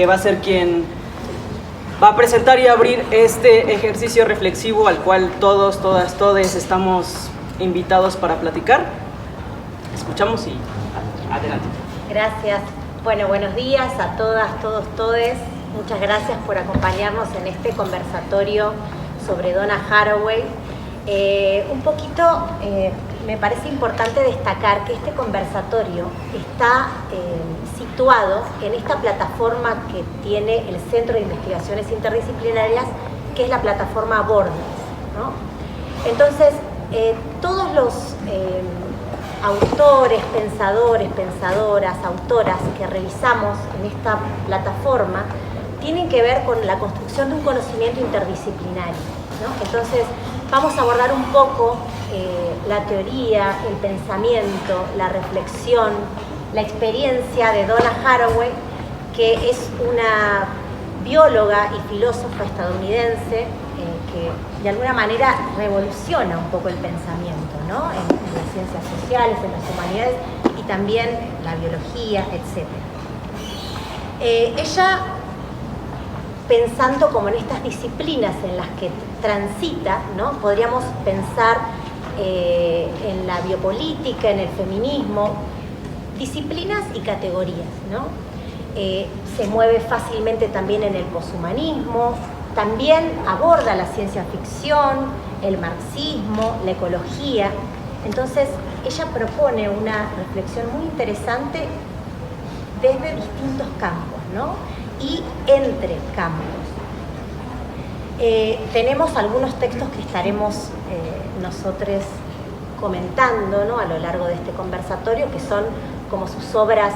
que va a ser quien va a presentar y abrir este ejercicio reflexivo al cual todos, todas, todes estamos invitados para platicar. Escuchamos y adelante. Gracias. Bueno, buenos días a todas, todos, todes. Muchas gracias por acompañarnos en este conversatorio sobre Donna Haraway. Me parece importante destacar que este conversatorio está situado en esta plataforma que tiene el Centro de Investigaciones Interdisciplinarias, que es la plataforma Borders, ¿no? Entonces, todos los autores, pensadores, pensadoras, autoras que revisamos en esta plataforma tienen que ver con la construcción de un conocimiento interdisciplinario, ¿no? Entonces, vamos a abordar un poco la teoría, el pensamiento, la reflexión, la experiencia de Donna Haraway, que es una bióloga y filósofa estadounidense que de alguna manera revoluciona un poco el pensamiento, ¿no? En las ciencias sociales, en las humanidades y también la biología, etc. Ella, pensando como en estas disciplinas en las que transita, ¿no? Podríamos pensar en la biopolítica, en el feminismo, disciplinas y categorías, ¿no? Se mueve fácilmente también en el poshumanismo, también aborda la ciencia ficción, el marxismo, la ecología. Entonces, ella propone una reflexión muy interesante desde distintos campos, ¿no? Y entre campos. Tenemos algunos textos que estaremos nosotros comentando, ¿no? A lo largo de este conversatorio, que son como sus obras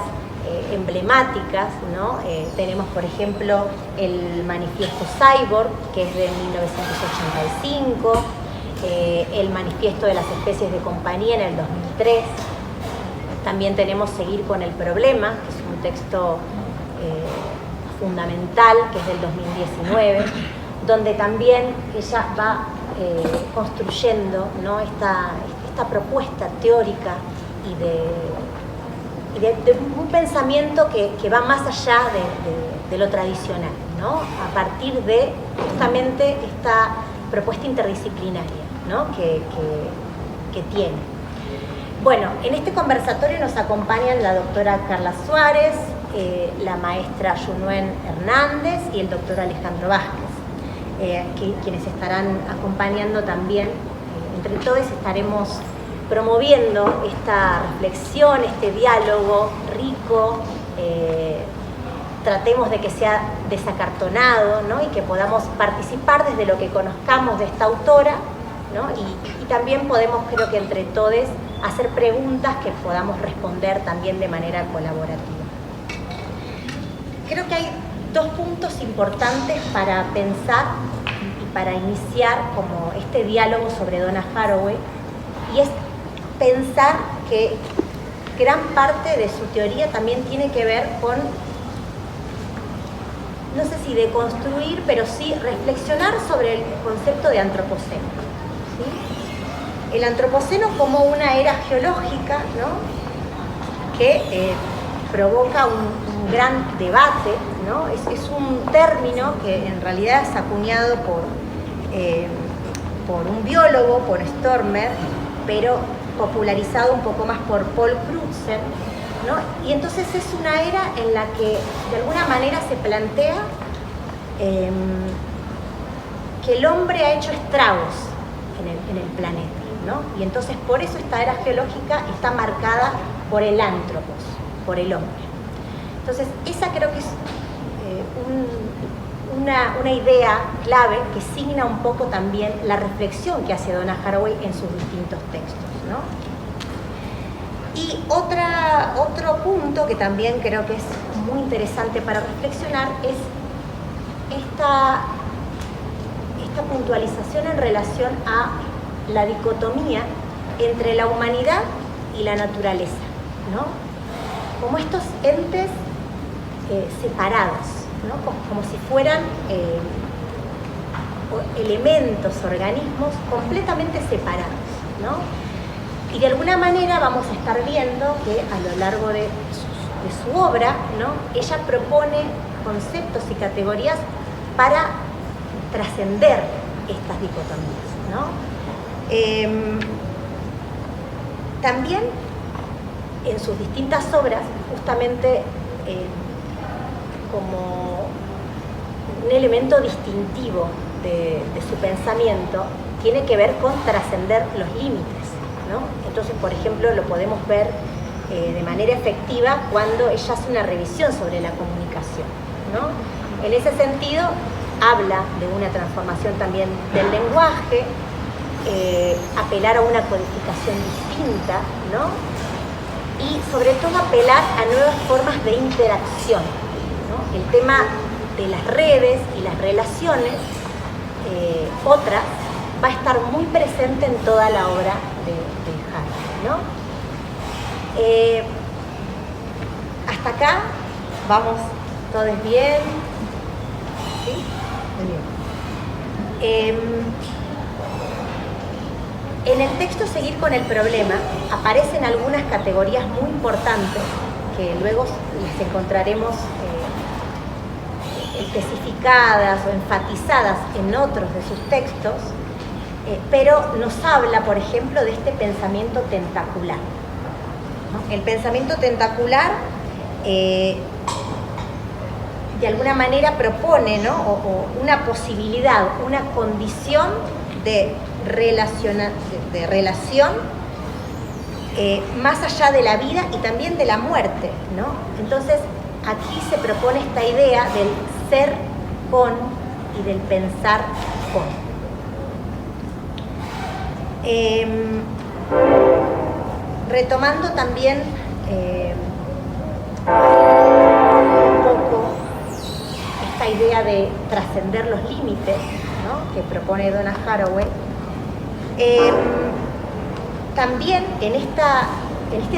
emblemáticas, ¿no? Tenemos, por ejemplo, el Manifiesto Cyborg, que es de 1985, el Manifiesto de las Especies de Compañía en el 2003. También tenemos Seguir con el Problema, que es un texto fundamental, que es del 2019, donde también ella va construyendo, ¿no? esta propuesta teórica y de un pensamiento que va más allá de lo tradicional, ¿no? A partir de justamente esta propuesta interdisciplinaria, ¿no? que tiene. Bueno, en este conversatorio nos acompañan la doctora Carla Suárez, la maestra Yunuen Hernández y el doctor Alejandro Vázquez, quienes estarán acompañando también. Entre todos estaremos promoviendo esta reflexión, este diálogo rico, tratemos de que sea desacartonado, ¿no? Y que podamos participar desde lo que conozcamos de esta autora, ¿no? Y también podemos, creo que entre todos, hacer preguntas que podamos responder también de manera colaborativa. Creo que hay dos puntos importantes para pensar y para iniciar como este diálogo sobre Donna Haraway, y es pensar que gran parte de su teoría también tiene que ver con, no sé si deconstruir, pero sí reflexionar sobre el concepto de antropoceno, ¿sí? El antropoceno como una era geológica, ¿no? Que provoca un gran debate, ¿no? Es un término que en realidad es acuñado por un biólogo, por Stormer, pero popularizado un poco más por Paul Crutzen, ¿no? Y entonces es una era en la que de alguna manera se plantea que el hombre ha hecho estragos en el planeta, ¿no? Y entonces por eso esta era geológica está marcada por el antropos, por el hombre. Entonces esa creo que es una idea clave que signa un poco también la reflexión que hace Donna Haraway en sus distintos textos, ¿no? Y otro punto que también creo que es muy interesante para reflexionar es esta puntualización en relación a la dicotomía entre la humanidad y la naturaleza, ¿no? Como estos entes separados, ¿no? Como si fueran elementos, organismos completamente separados, ¿no? Y de alguna manera vamos a estar viendo que a lo largo de su obra, ¿no? Ella propone conceptos y categorías para trascender estas dicotomías, ¿no? También en sus distintas obras, justamente como un elemento distintivo de su pensamiento, tiene que ver con trascender los límites, ¿no? Entonces, por ejemplo, lo podemos ver de manera efectiva cuando ella hace una revisión sobre la comunicación, ¿no? En ese sentido, habla de una transformación también del lenguaje, apelar a una codificación distinta, ¿no? Y sobre todo apelar a nuevas formas de interacción, ¿no? El tema de las redes y las relaciones, otras, va a estar muy presente en toda la obra de Haraway, ¿no? Hasta acá, vamos todos bien. ¿Sí? Muy bien. En el texto Seguir con el problema aparecen algunas categorías muy importantes que luego las encontraremos especificadas o enfatizadas en otros de sus textos, pero nos habla, por ejemplo, de este pensamiento tentacular, ¿no? El pensamiento tentacular de alguna manera propone, ¿no? o una posibilidad, una condición de relación más allá de la vida y también de la muerte, ¿no? Entonces, aquí se propone esta idea del ser con y del pensar con. Retomando también un poco esta idea de trascender los límites, ¿no? Que propone Donna Haraway, también en este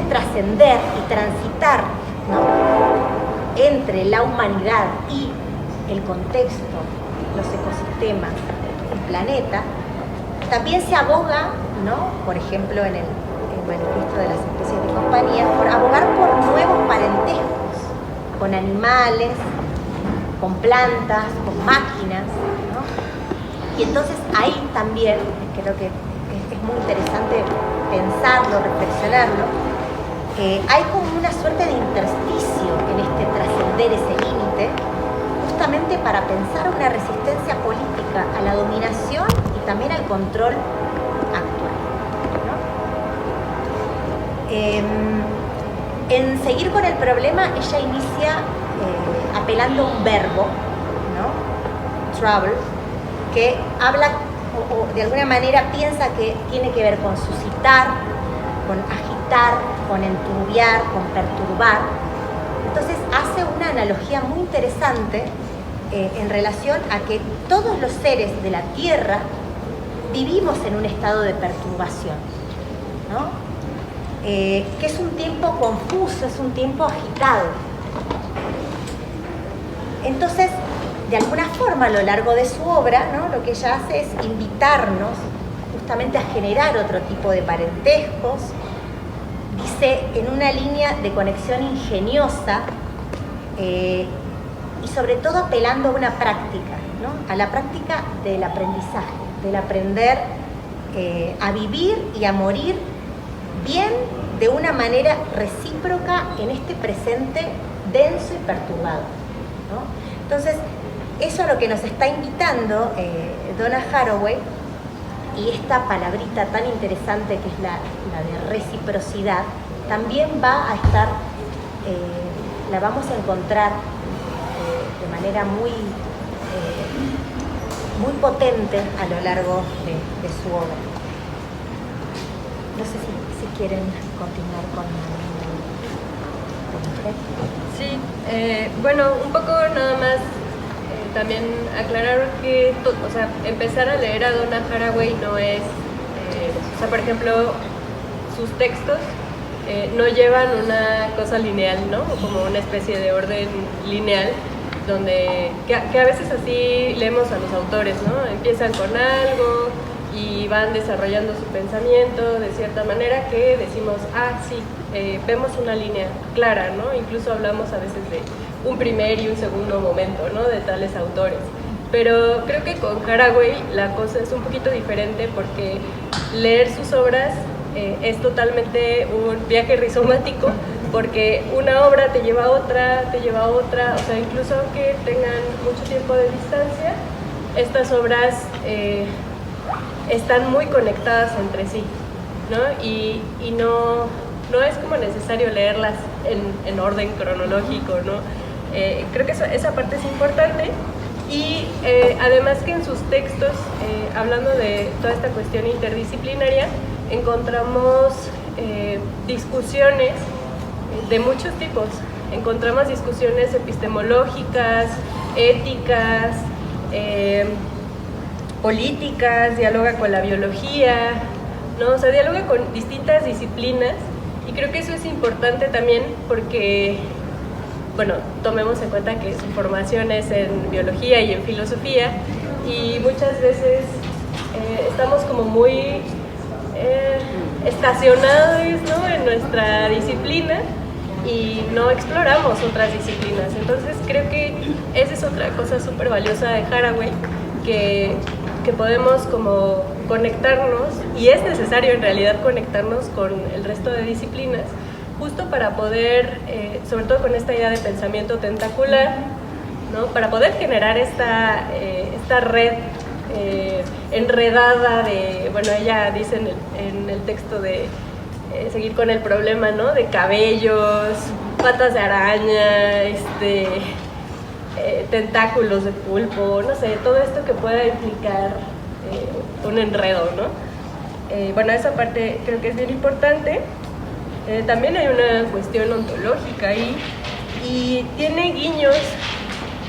trascender y transitar, ¿no? Entre la humanidad y el contexto, los ecosistemas, el planeta, también se aboga, ¿no? Por ejemplo, en el manifiesto de las especies de compañía, por abogar por nuevos parentescos con animales, con plantas, con máquinas, ¿no? Y entonces ahí también creo que es muy interesante pensarlo, reflexionarlo. Hay como una suerte de intersticio en este trascender ese límite, justamente para pensar una resistencia política a la dominación y también al control actual, ¿no? En Seguir con el problema, ella inicia apelando a un verbo, ¿no? Travel, que habla o de alguna manera piensa que tiene que ver con suscitar, con agitar, con enturbiar, con perturbar. Entonces hace una analogía muy interesante en relación a que todos los seres de la Tierra vivimos en un estado de perturbación, ¿no? Que es un tiempo confuso, es un tiempo agitado. Entonces, de alguna forma, a lo largo de su obra, ¿no? Lo que ella hace es invitarnos justamente a generar otro tipo de parentescos, dice, en una línea de conexión ingeniosa y sobre todo apelando a una práctica, ¿no? A la práctica del aprendizaje, del aprender a vivir y a morir bien de una manera recíproca en este presente denso y perturbado, ¿no? Entonces, eso es lo que nos está invitando Donna Haraway, y esta palabrita tan interesante que es la de reciprocidad, también va a estar, la vamos a encontrar de manera muy potente a lo largo de su obra. No sé si quieren continuar con usted. Sí, bueno, un poco nada más también aclarar que, o sea, empezar a leer a Donna Haraway no es, o sea, por ejemplo, sus textos no llevan una cosa lineal, ¿no? Como una especie de orden lineal, donde, que a veces así leemos a los autores, ¿no? Empiezan con algo y van desarrollando su pensamiento de cierta manera que decimos, ah, sí, vemos una línea clara, ¿no? Incluso hablamos a veces un primer y un segundo momento, ¿no? De tales autores. Pero creo que con Haraway la cosa es un poquito diferente porque leer sus obras es totalmente un viaje rizomático, porque una obra te lleva a otra, o sea, incluso aunque tengan mucho tiempo de distancia, estas obras están muy conectadas entre sí, ¿no? Y no es como necesario leerlas en orden cronológico, ¿no? Creo que esa parte es importante. Y además que en sus textos, hablando de toda esta cuestión interdisciplinaria, encontramos discusiones de muchos tipos. Encontramos discusiones epistemológicas, éticas, políticas, dialoga con la biología, ¿no? O sea, dialoga con distintas disciplinas, y creo que eso es importante también porque, bueno, tomemos en cuenta que su formación es en biología y en filosofía, y muchas veces estamos como muy estacionados, ¿no? En nuestra disciplina y no exploramos otras disciplinas. Entonces creo que esa es otra cosa súper valiosa de Haraway, que podemos como conectarnos, y es necesario en realidad conectarnos con el resto de disciplinas, justo para poder, sobre todo con esta idea de pensamiento tentacular, ¿no? Para poder generar esta red enredada de, bueno, ella dice en el texto de seguir con el problema, ¿no? De cabellos, patas de araña, tentáculos de pulpo, no sé, todo esto que pueda implicar un enredo, ¿no? Bueno, esa parte creo que es bien importante. También hay una cuestión ontológica ahí, y tiene guiños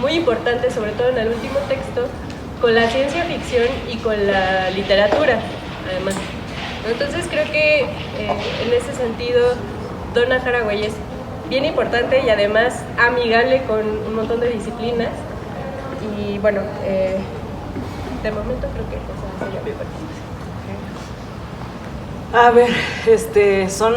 muy importantes, sobre todo en el último texto, con la ciencia ficción y con la literatura, además. Entonces creo que en ese sentido Donna Haraway es bien importante y además amigable con un montón de disciplinas. Y bueno, de momento creo que esa sería mi participación. A ver, son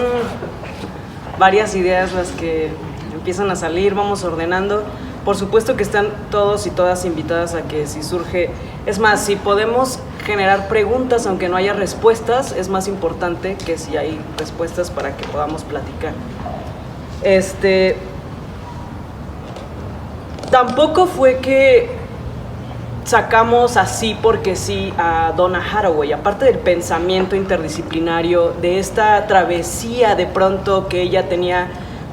varias ideas las que empiezan a salir, vamos ordenando. Por supuesto que están todos y todas invitadas a que si surge, es más, si podemos generar preguntas aunque no haya respuestas, es más importante que si hay respuestas para que podamos platicar. Tampoco fue que sacamos así porque sí a Donna Haraway, aparte del pensamiento interdisciplinario, de esta travesía de pronto que ella tenía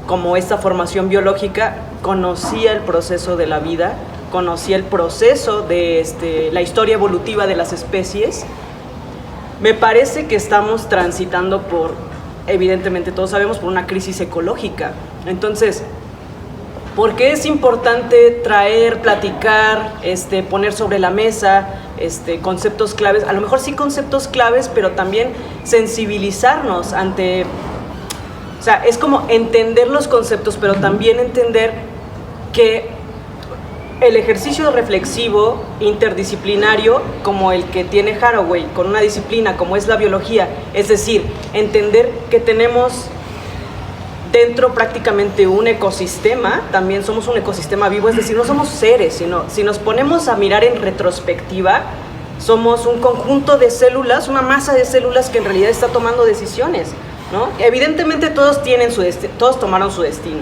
como esta formación biológica, conocía el proceso de la vida, conocía el proceso de la historia evolutiva de las especies. Me parece que estamos transitando por, evidentemente todos sabemos, por una crisis ecológica. Entonces, ¿por qué es importante traer, platicar, poner sobre la mesa conceptos claves? A lo mejor sí conceptos claves, pero también sensibilizarnos ante... O sea, es como entender los conceptos, pero también entender que el ejercicio reflexivo interdisciplinario, como el que tiene Haraway, con una disciplina como es la biología, es decir, entender que tenemos dentro prácticamente un ecosistema, también somos un ecosistema vivo, es decir, no somos seres, sino si nos ponemos a mirar en retrospectiva, somos un conjunto de células, una masa de células que en realidad está tomando decisiones, ¿no? Evidentemente todos tomaron su destino,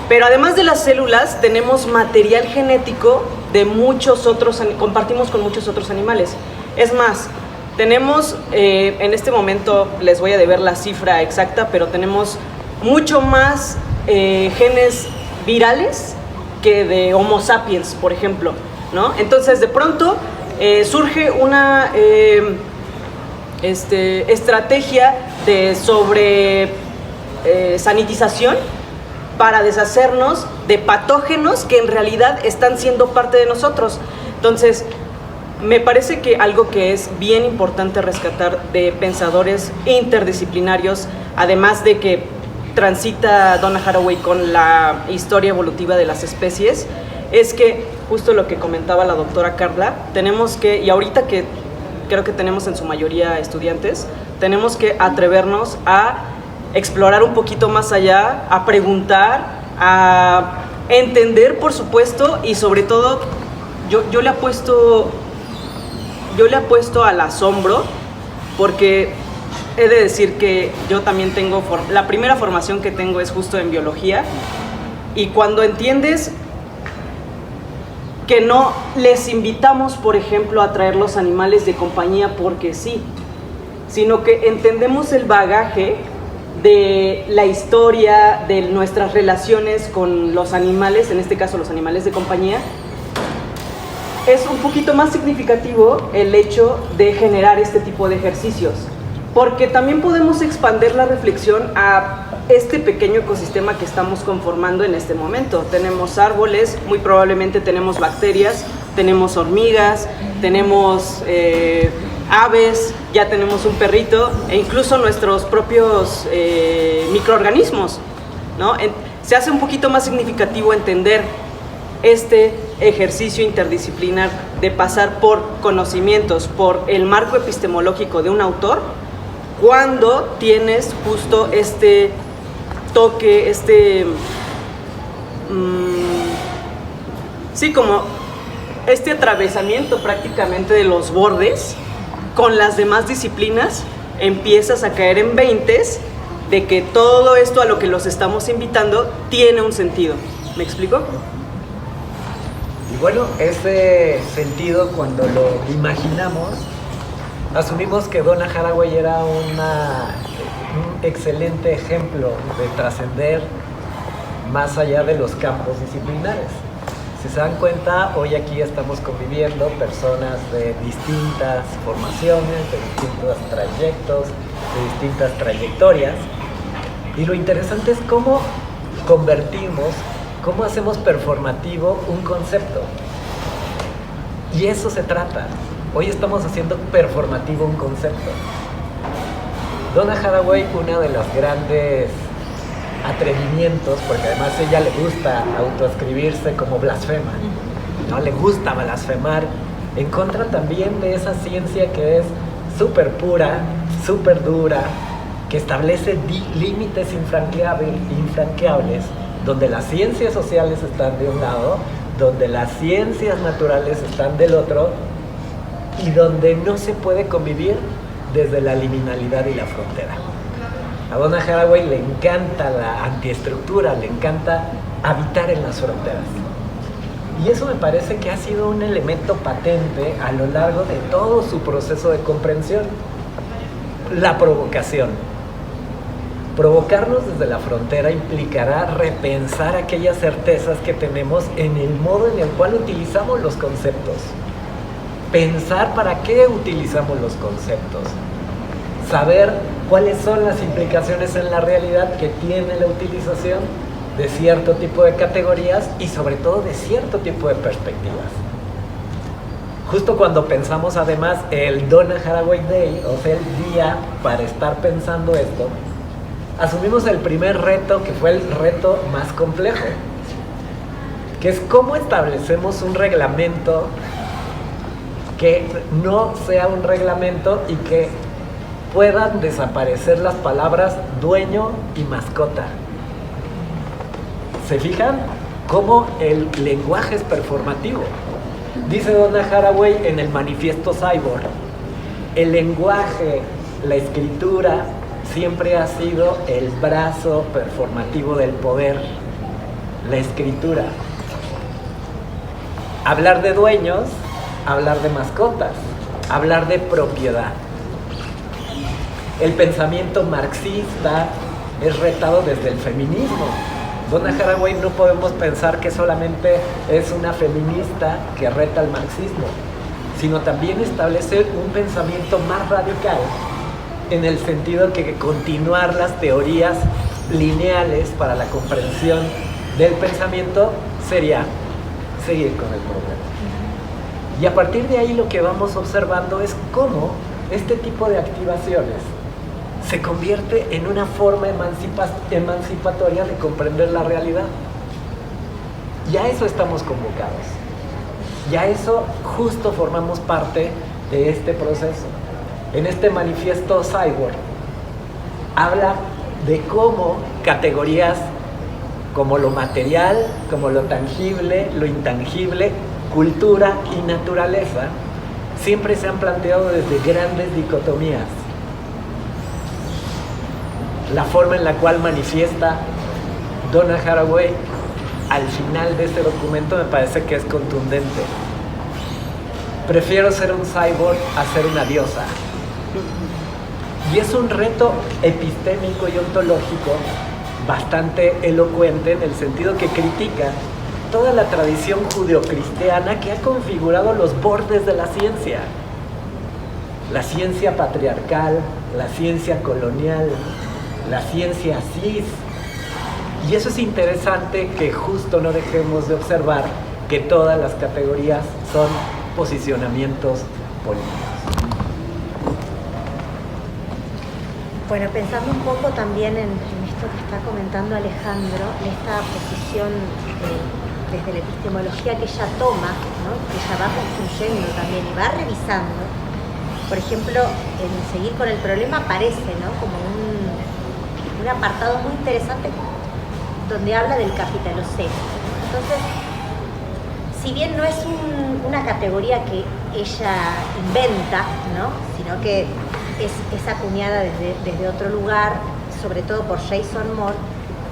pero además de las células tenemos material genético de muchos otros, compartimos con muchos otros animales. Es más, tenemos, en este momento les voy a deber la cifra exacta, pero tenemos mucho más genes virales que de Homo sapiens, por ejemplo, ¿no? Entonces de pronto surge una estrategia de sanitización para deshacernos de patógenos que en realidad están siendo parte de nosotros. Entonces, me parece que algo que es bien importante rescatar de pensadores interdisciplinarios, además de que transita Donna Haraway con la historia evolutiva de las especies, es que justo lo que comentaba la doctora Carla, tenemos que, y ahorita que creo que tenemos en su mayoría estudiantes, tenemos que atrevernos a explorar un poquito más allá, a preguntar, a entender, por supuesto, y sobre todo yo le apuesto al asombro, porque he de decir que yo también tengo, la primera formación que tengo es justo en biología, y cuando entiendes que no les invitamos, por ejemplo, a traer los animales de compañía porque sí, sino que entendemos el bagaje de la historia, de nuestras relaciones con los animales, en este caso los animales de compañía, es un poquito más significativo el hecho de generar este tipo de ejercicios, porque también podemos expandir la reflexión a este pequeño ecosistema que estamos conformando en este momento. Tenemos árboles, muy probablemente tenemos bacterias, tenemos hormigas, tenemos aves, ya tenemos un perrito e incluso nuestros propios microorganismos, ¿no? Se hace un poquito más significativo entender este ejercicio interdisciplinar de pasar por conocimientos, por el marco epistemológico de un autor, cuando tienes justo este toque, sí, como este atravesamiento prácticamente de los bordes con las demás disciplinas, empiezas a caer en veintes de que todo esto a lo que los estamos invitando tiene un sentido. ¿Me explico? Y bueno, ese sentido, cuando lo imaginamos, asumimos que Donna Haraway era un excelente ejemplo de trascender más allá de los campos disciplinares. Si se dan cuenta, hoy aquí estamos conviviendo personas de distintas formaciones, de distintos trayectos, de distintas trayectorias. Y lo interesante es cómo convertimos, cómo hacemos performativo un concepto. Y eso se trata. Hoy estamos haciendo performativo un concepto. Donna Haraway, uno de los grandes atrevimientos, porque además a ella le gusta autoescribirse como blasfema, ¿no? Le gusta blasfemar en contra también de esa ciencia que es súper pura, súper dura, que establece límites infranqueables, donde las ciencias sociales están de un lado, donde las ciencias naturales están del otro, y donde no se puede convivir desde la liminalidad y la frontera. A Donna Haraway le encanta la antiestructura, le encanta habitar en las fronteras. Y eso me parece que ha sido un elemento patente a lo largo de todo su proceso de comprensión. La provocación. Provocarnos desde la frontera implicará repensar aquellas certezas que tenemos en el modo en el cual utilizamos los conceptos. Pensar para qué utilizamos los conceptos. Saber cuáles son las implicaciones en la realidad que tiene la utilización de cierto tipo de categorías y sobre todo de cierto tipo de perspectivas. Justo cuando pensamos además el Donna Haraway Day, o sea, el día para estar pensando esto, asumimos el primer reto, que fue el reto más complejo, que es cómo establecemos un reglamento que no sea un reglamento y que puedan desaparecer las palabras dueño y mascota. ¿Se fijan cómo el lenguaje es performativo? Dice Donna Haraway en el Manifiesto Cyborg, el lenguaje, la escritura, siempre ha sido el brazo performativo del poder. La escritura. Hablar de dueños, hablar de mascotas, hablar de propiedad. El pensamiento marxista es retado desde el feminismo. Donna Haraway no podemos pensar que solamente es una feminista que reta al marxismo, sino también establece un pensamiento más radical en el sentido que continuar las teorías lineales para la comprensión del pensamiento sería seguir con el problema. Y a partir de ahí lo que vamos observando es cómo este tipo de activaciones se convierte en una forma emancipatoria de comprender la realidad. Y a eso estamos convocados. Y a eso justo formamos parte de este proceso. En este manifiesto Cyborg habla de cómo categorías como lo material, como lo tangible, lo intangible, cultura y naturaleza, siempre se han planteado desde grandes dicotomías. La forma en la cual manifiesta Donna Haraway al final de este documento me parece que es contundente. Prefiero ser un cyborg a ser una diosa. Y es un reto epistémico y ontológico bastante elocuente en el sentido que critica toda la tradición judeocristiana que ha configurado los bordes de la ciencia. La ciencia patriarcal, la ciencia colonial, la ciencia cis. Y eso es interesante, que justo no dejemos de observar que todas las categorías son posicionamientos políticos. Bueno, pensando un poco también en esto que está comentando Alejandro, en esta posición desde la epistemología que ella toma, ¿no? Que ella va construyendo también y va revisando. Por ejemplo, en Seguir con el problema aparece, ¿no? Como un apartado muy interesante donde habla del capitaloceno. Entonces, si bien no es una categoría que ella inventa, ¿no? Sino que es acuñada desde otro lugar, sobre todo por Jason Moore,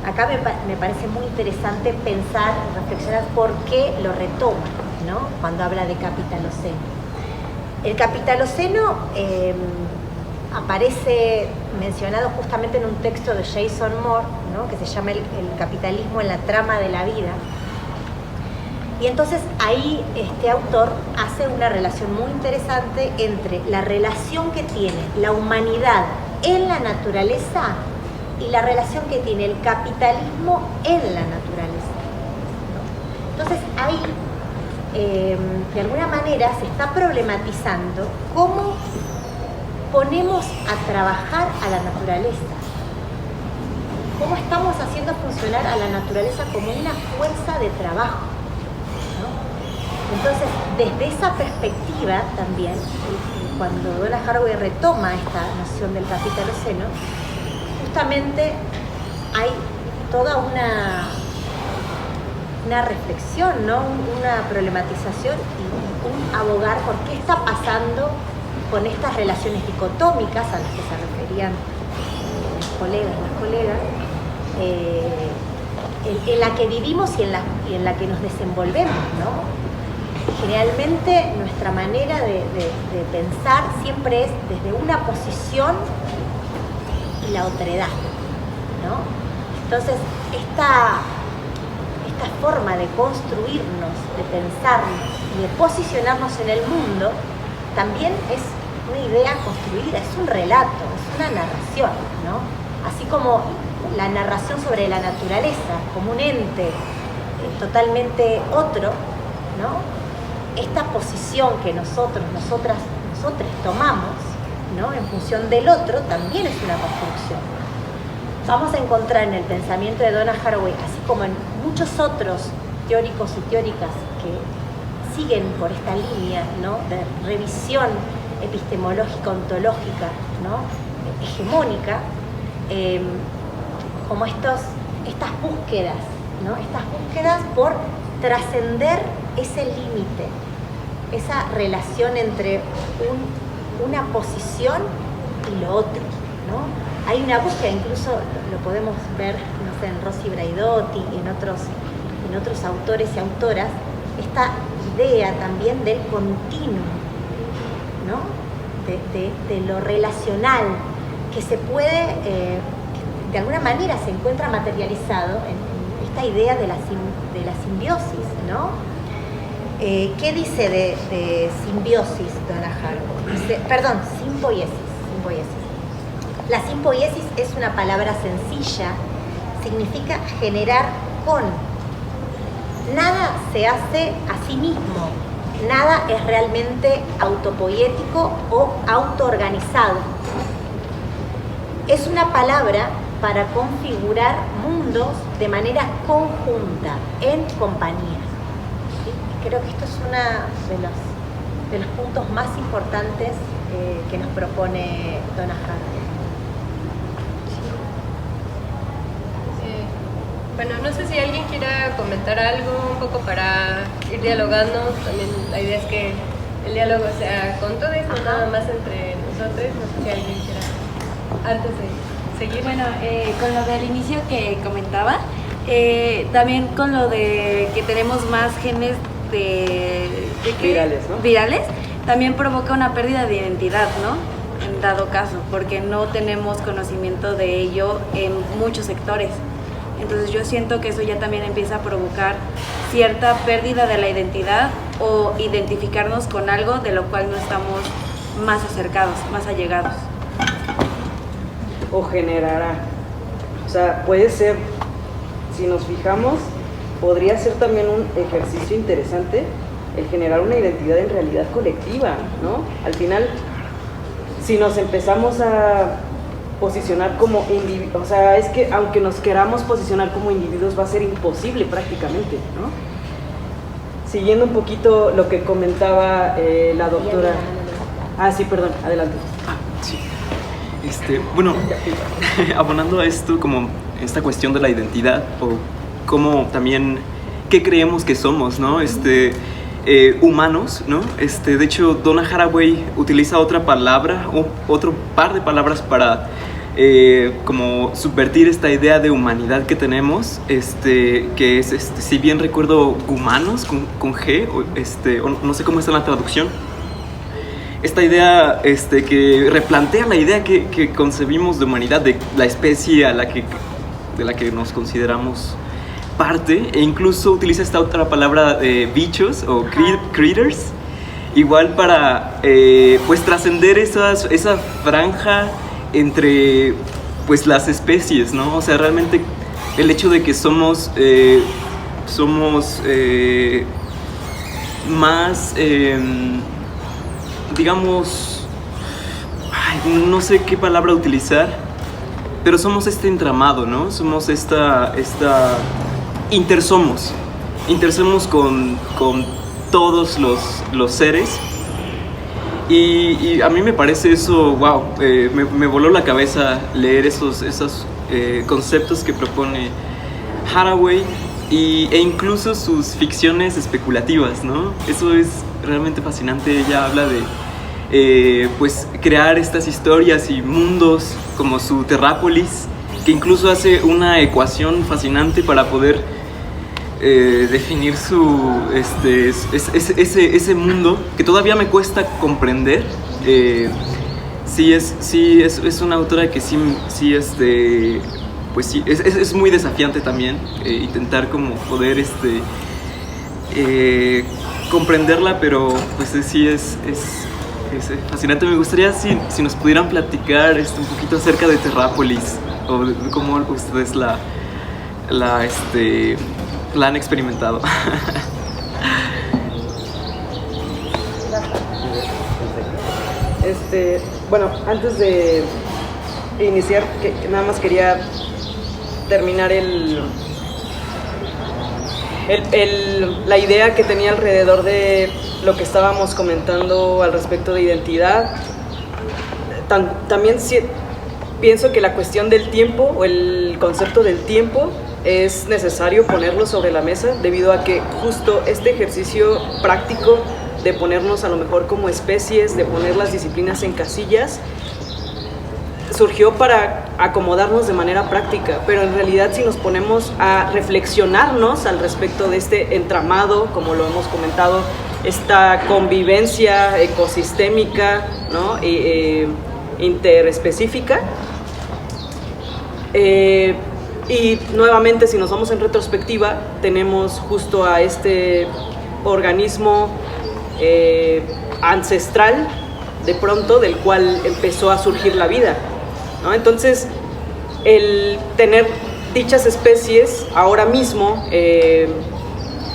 acá me parece muy interesante pensar, reflexionar por qué lo retoma, ¿no? Cuando habla de capitaloceno. El capitaloceno aparece mencionado justamente en un texto de Jason Moore, ¿no? Que se llama el capitalismo en la trama de la vida. Y entonces ahí este autor hace una relación muy interesante entre la relación que tiene la humanidad en la naturaleza y la relación que tiene el capitalismo en la naturaleza, ¿no? Entonces ahí, de alguna manera, se está problematizando cómo ponemos a trabajar a la naturaleza, cómo estamos haciendo funcionar a la naturaleza como una fuerza de trabajo. Entonces, desde esa perspectiva también, cuando Donna Haraway retoma esta noción del capitaloceno, justamente hay toda una reflexión, ¿no? Una problematización y un abogar por qué está pasando con estas relaciones dicotómicas a las que se referían los colegas, las colegas, en la que vivimos y en la que nos desenvolvemos, ¿no? Generalmente nuestra manera de pensar siempre es desde una posición y la otredad, ¿no? Entonces, esta forma de construirnos, de pensarnos y de posicionarnos en el mundo también es una idea construida, es un relato, es una narración, ¿no? Así como la narración sobre la naturaleza como un ente totalmente otro, ¿no? Esta posición que nosotros tomamos, ¿no? En función del otro también es una construcción. Vamos a encontrar en el pensamiento de Donna Haraway, así como en muchos otros teóricos y teóricas que siguen por esta línea, ¿no? De revisión epistemológica, ontológica, ¿no? Hegemónica, como estas búsquedas, ¿no? Estas búsquedas por trascender ese límite, esa relación entre una posición y lo otro, ¿no? Hay una búsqueda, incluso lo podemos ver, no sé, en Rossi Braidotti y en otros autores y autoras, esta idea también del continuum, ¿no? De lo relacional, que se puede, de alguna manera se encuentra materializado en esta idea de la simbiosis, ¿no? ¿Qué dice de simbiosis Donna Haraway? Dice, perdón, simpoiesis. La simpoiesis es una palabra sencilla, significa generar con. Nada se hace a sí mismo, nada es realmente autopoético o autoorganizado. Es una palabra para configurar mundos de manera conjunta, en compañía. ¿Sí? Creo que esto es uno de los puntos más importantes que nos propone Donna Haraway. Bueno, no sé si alguien quiera comentar algo un poco para ir dialogando. También la idea es que el diálogo sea con todos, no nada más entre nosotros. No sé si alguien quiera, antes de seguir. Bueno, con lo del inicio que comentaba, también con lo de que tenemos más genes de Virales, ¿no? Virales, también provoca una pérdida de identidad, ¿no? En dado caso, porque no tenemos conocimiento de ello en muchos sectores. Entonces yo siento que eso ya también empieza a provocar cierta pérdida de la identidad o identificarnos con algo de lo cual no estamos más acercados, más allegados. O generará. O sea, puede ser, si nos fijamos, podría ser también un ejercicio interesante el generar una identidad en realidad colectiva, ¿no? Al final, si nos empezamos a posicionar como individuos, o sea, es que aunque nos queramos posicionar como individuos va a ser imposible prácticamente, ¿no? Siguiendo un poquito lo que comentaba la doctora. Ah, sí, perdón, adelante. Sí. Bueno, abonando a esto, como esta cuestión de la identidad, o cómo también, ¿qué creemos que somos, no? Humanos, ¿no? De hecho, Donna Haraway utiliza otra palabra, otro par de palabras para como subvertir esta idea de humanidad que tenemos, que es, si bien recuerdo, humanos, con G, o no sé cómo está la traducción. Esta idea que replantea la idea que concebimos de humanidad, de la especie de la que nos consideramos parte, e incluso utiliza esta otra palabra de bichos o critters, igual para pues trascender esa franja entre pues las especies, ¿no? O sea, realmente el hecho de que somos más digamos, no sé qué palabra utilizar, pero somos este entramado, ¿no? Somos intersomos con todos los seres, y a mí me parece eso, wow, me voló la cabeza leer esos conceptos que propone Haraway, e incluso sus ficciones especulativas, ¿no? Eso es realmente fascinante. Ella habla de pues crear estas historias y mundos como su Terrápolis, que incluso hace una ecuación fascinante para poder definir ese mundo que todavía me cuesta comprender. Sí es una autora que pues sí, es muy desafiante también intentar como poder comprenderla, pero pues sí es fascinante. Me gustaría si nos pudieran platicar un poquito acerca de Terrápolis, o de cómo ustedes la han experimentado. Bueno, antes de iniciar, que nada más quería terminar la idea que tenía alrededor de lo que estábamos comentando al respecto de identidad. También pienso que la cuestión del tiempo, o el concepto del tiempo, es necesario ponerlo sobre la mesa, debido a que justo este ejercicio práctico de ponernos a lo mejor como especies, de poner las disciplinas en casillas, surgió para acomodarnos de manera práctica, pero en realidad si nos ponemos a reflexionarnos al respecto de este entramado, como lo hemos comentado, esta convivencia ecosistémica, ¿no? Interespecífica, y nuevamente, si nos vamos en retrospectiva, tenemos justo a este organismo ancestral, de pronto, del cual empezó a surgir la vida, ¿no? Entonces, el tener dichas especies ahora mismo,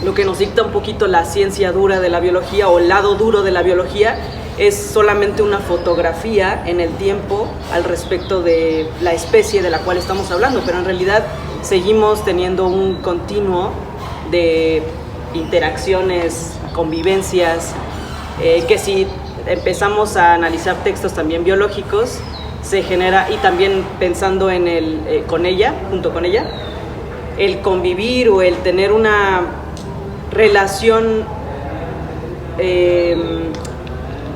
lo que nos dicta un poquito la ciencia dura de la biología, o el lado duro de la biología, es solamente una fotografía en el tiempo al respecto de la especie de la cual estamos hablando, pero en realidad seguimos teniendo un continuo de interacciones, convivencias, que si empezamos a analizar textos también biológicos, se genera, y también pensando en junto con ella, el convivir o el tener una relación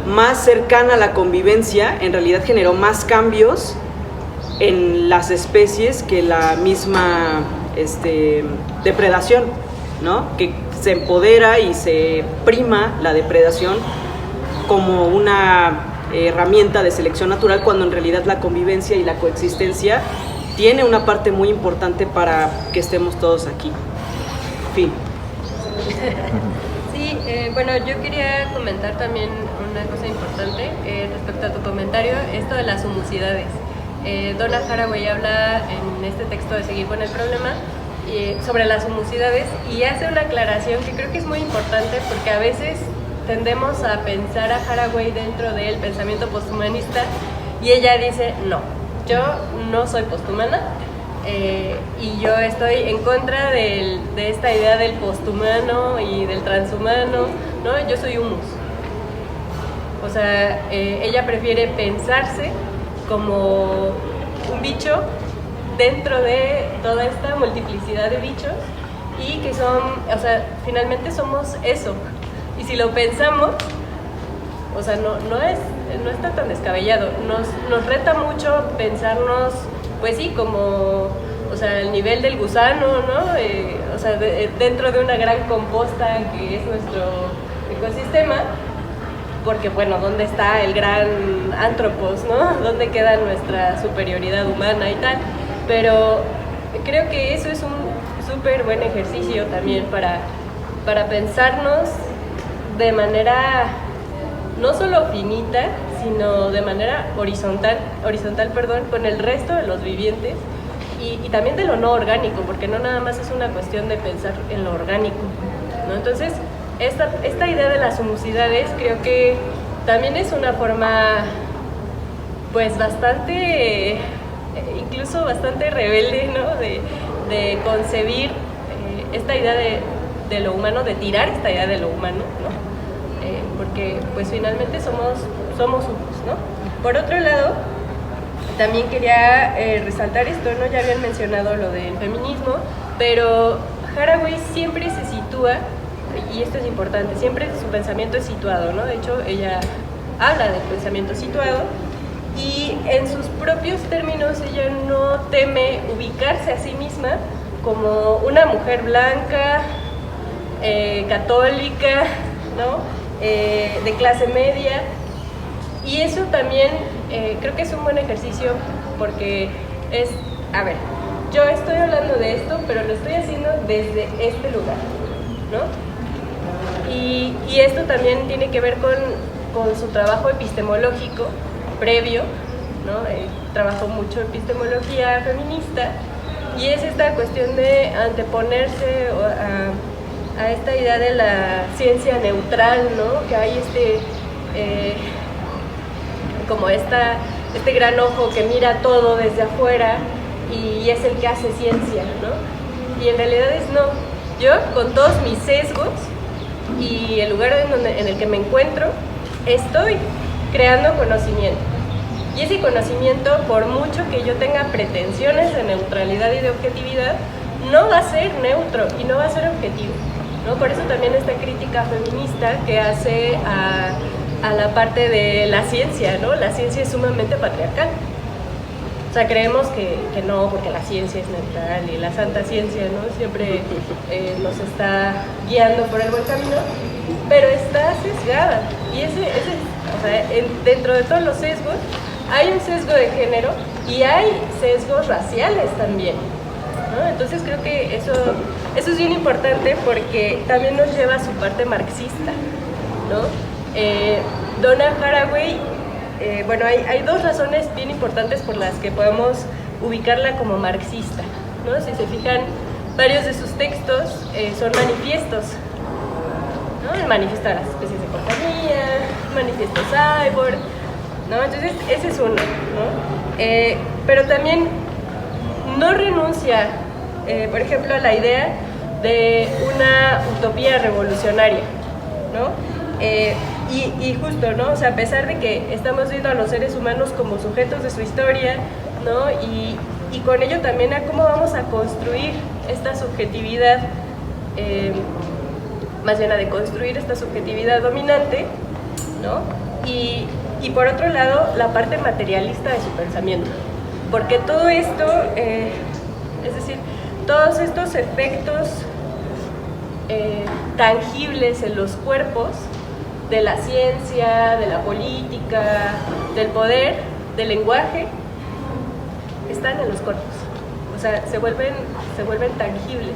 más cercana a la convivencia, en realidad generó más cambios en las especies que la misma depredación, ¿no? Que se empodera y se prima la depredación como una herramienta de selección natural, cuando en realidad la convivencia y la coexistencia tiene una parte muy importante para que estemos todos aquí. Fin. Sí, bueno, yo quería comentar también una cosa importante respecto a tu comentario, esto de las humusidades. Donna Haraway habla en este texto de Seguir con el problema sobre las humusidades y hace una aclaración que creo que es muy importante, porque a veces tendemos a pensar a Haraway dentro del pensamiento posthumanista y ella dice, no, yo no soy posthumana y yo estoy en contra de esta idea del posthumano y del transhumano, ¿no? Yo soy humus. O sea, ella prefiere pensarse como un bicho dentro de toda esta multiplicidad de bichos y que son, o sea, finalmente somos eso. Y si lo pensamos, o sea, no está tan descabellado. Nos reta mucho pensarnos, pues sí, como, o sea, el nivel del gusano, ¿no? O sea, dentro de una gran composta que es nuestro ecosistema. Porque, bueno, ¿dónde está el gran antropos, no? ¿Dónde queda nuestra superioridad humana y tal? Pero creo que eso es un súper buen ejercicio también para pensarnos de manera no solo finita, sino de manera horizontal, con el resto de los vivientes y también de lo no orgánico, porque no nada más es una cuestión de pensar en lo orgánico, ¿no? Entonces, esta idea de las humusidades creo que también es una forma pues bastante, incluso bastante rebelde, ¿no? de concebir esta idea de lo humano, de tirar esta idea de lo humano, ¿no? Porque pues finalmente somos humus, ¿no? Por otro lado, también quería resaltar esto, ¿no? Ya habían mencionado lo del feminismo, pero Haraway siempre se sitúa, y esto es importante, siempre su pensamiento es situado, ¿no? De hecho, ella habla del pensamiento situado y en sus propios términos ella no teme ubicarse a sí misma como una mujer blanca, católica, ¿no? De clase media, y eso también creo que es un buen ejercicio porque es, a ver, yo estoy hablando de esto, pero lo estoy haciendo desde este lugar, ¿no? Y esto también tiene que ver con su trabajo epistemológico previo, ¿no? Trabajó mucho epistemología feminista y es esta cuestión de anteponerse a esta idea de la ciencia neutral, ¿no? Que hay como este gran ojo que mira todo desde afuera y es el que hace ciencia, ¿no? Y en realidad no. Yo, con todos mis sesgos y el lugar en el que me encuentro, estoy creando conocimiento. Y ese conocimiento, por mucho que yo tenga pretensiones de neutralidad y de objetividad, no va a ser neutro y no va a ser objetivo, ¿no? Por eso también esta crítica feminista que hace a la parte de la ciencia, ¿no? La ciencia es sumamente patriarcal. O sea, creemos que no, porque la ciencia es neutral y la santa ciencia, ¿no? Siempre nos está guiando por el buen camino, pero está sesgada. Y o sea, dentro de todos los sesgos, hay un sesgo de género y hay sesgos raciales también, ¿no? Entonces creo que eso es bien importante porque también nos lleva a su parte marxista, ¿no? Donna Haraway, bueno, hay dos razones bien importantes por las que podemos ubicarla como marxista, ¿no? Si se fijan, varios de sus textos son manifiestos, ¿no? El manifiesto de las especies de compañía, el manifiesto cyborg, ¿no? Entonces, ese es uno, ¿no? Pero también no renuncia, por ejemplo, a la idea de una utopía revolucionaria, ¿no? Y justo, ¿no? O sea, a pesar de que estamos viendo a los seres humanos como sujetos de su historia, ¿no? Y y con ello también a cómo vamos a construir esta subjetividad, más bien a deconstruir esta subjetividad dominante, ¿no? Y por otro lado, la parte materialista de su pensamiento, porque todo esto, es decir, todos estos efectos tangibles en los cuerpos de la ciencia, de la política, del poder, del lenguaje, están en los cuerpos. O sea, se vuelven tangibles.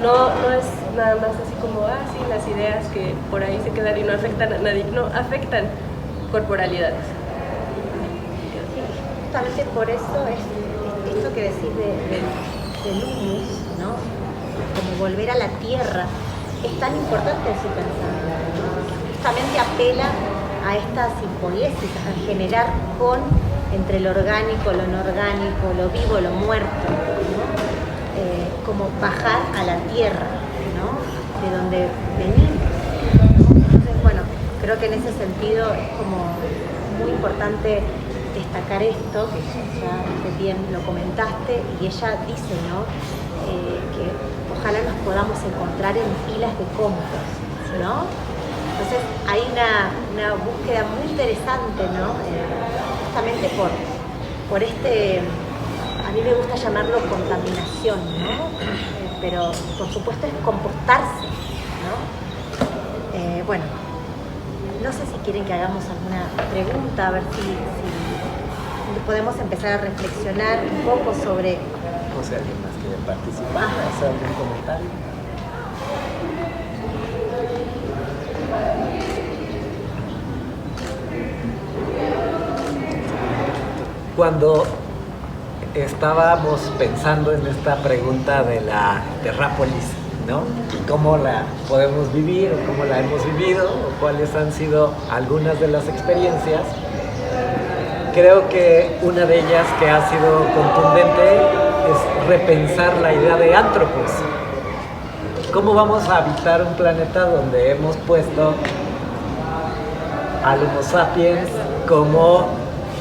No es nada más así como, sí, las ideas que por ahí se quedan y no afectan a nadie. No, afectan corporalidades. Justamente por eso es esto que decís del humus, ¿no? Como volver a la tierra, es tan importante en su pensamiento, ¿no? Justamente apela a esta simpoiesis, a generar entre lo orgánico, lo no orgánico, lo vivo, lo muerto, ¿no? Como bajar a la tierra, ¿no? De donde venimos, ¿no? Entonces, bueno, creo que en ese sentido es como muy importante destacar esto, que ya bien lo comentaste, y ella dice, ¿no? Que ojalá nos podamos encontrar en filas de compost, ¿no? Entonces hay una búsqueda muy interesante, ¿no? Justamente por a mí me gusta llamarlo contaminación, ¿no? Pero por supuesto es compostarse, ¿no? Bueno, no sé si quieren que hagamos alguna pregunta, a ver si podemos empezar a reflexionar un poco sobre... O sea, alguien más quiere participar, hacer algún comentario. Cuando estábamos pensando en esta pregunta de la terrápolis, ¿no? ¿Cómo la podemos vivir o cómo la hemos vivido o cuáles han sido algunas de las experiencias? Creo que una de ellas que ha sido contundente es repensar la idea de antropos. ¿Cómo vamos a habitar un planeta donde hemos puesto al Homo sapiens como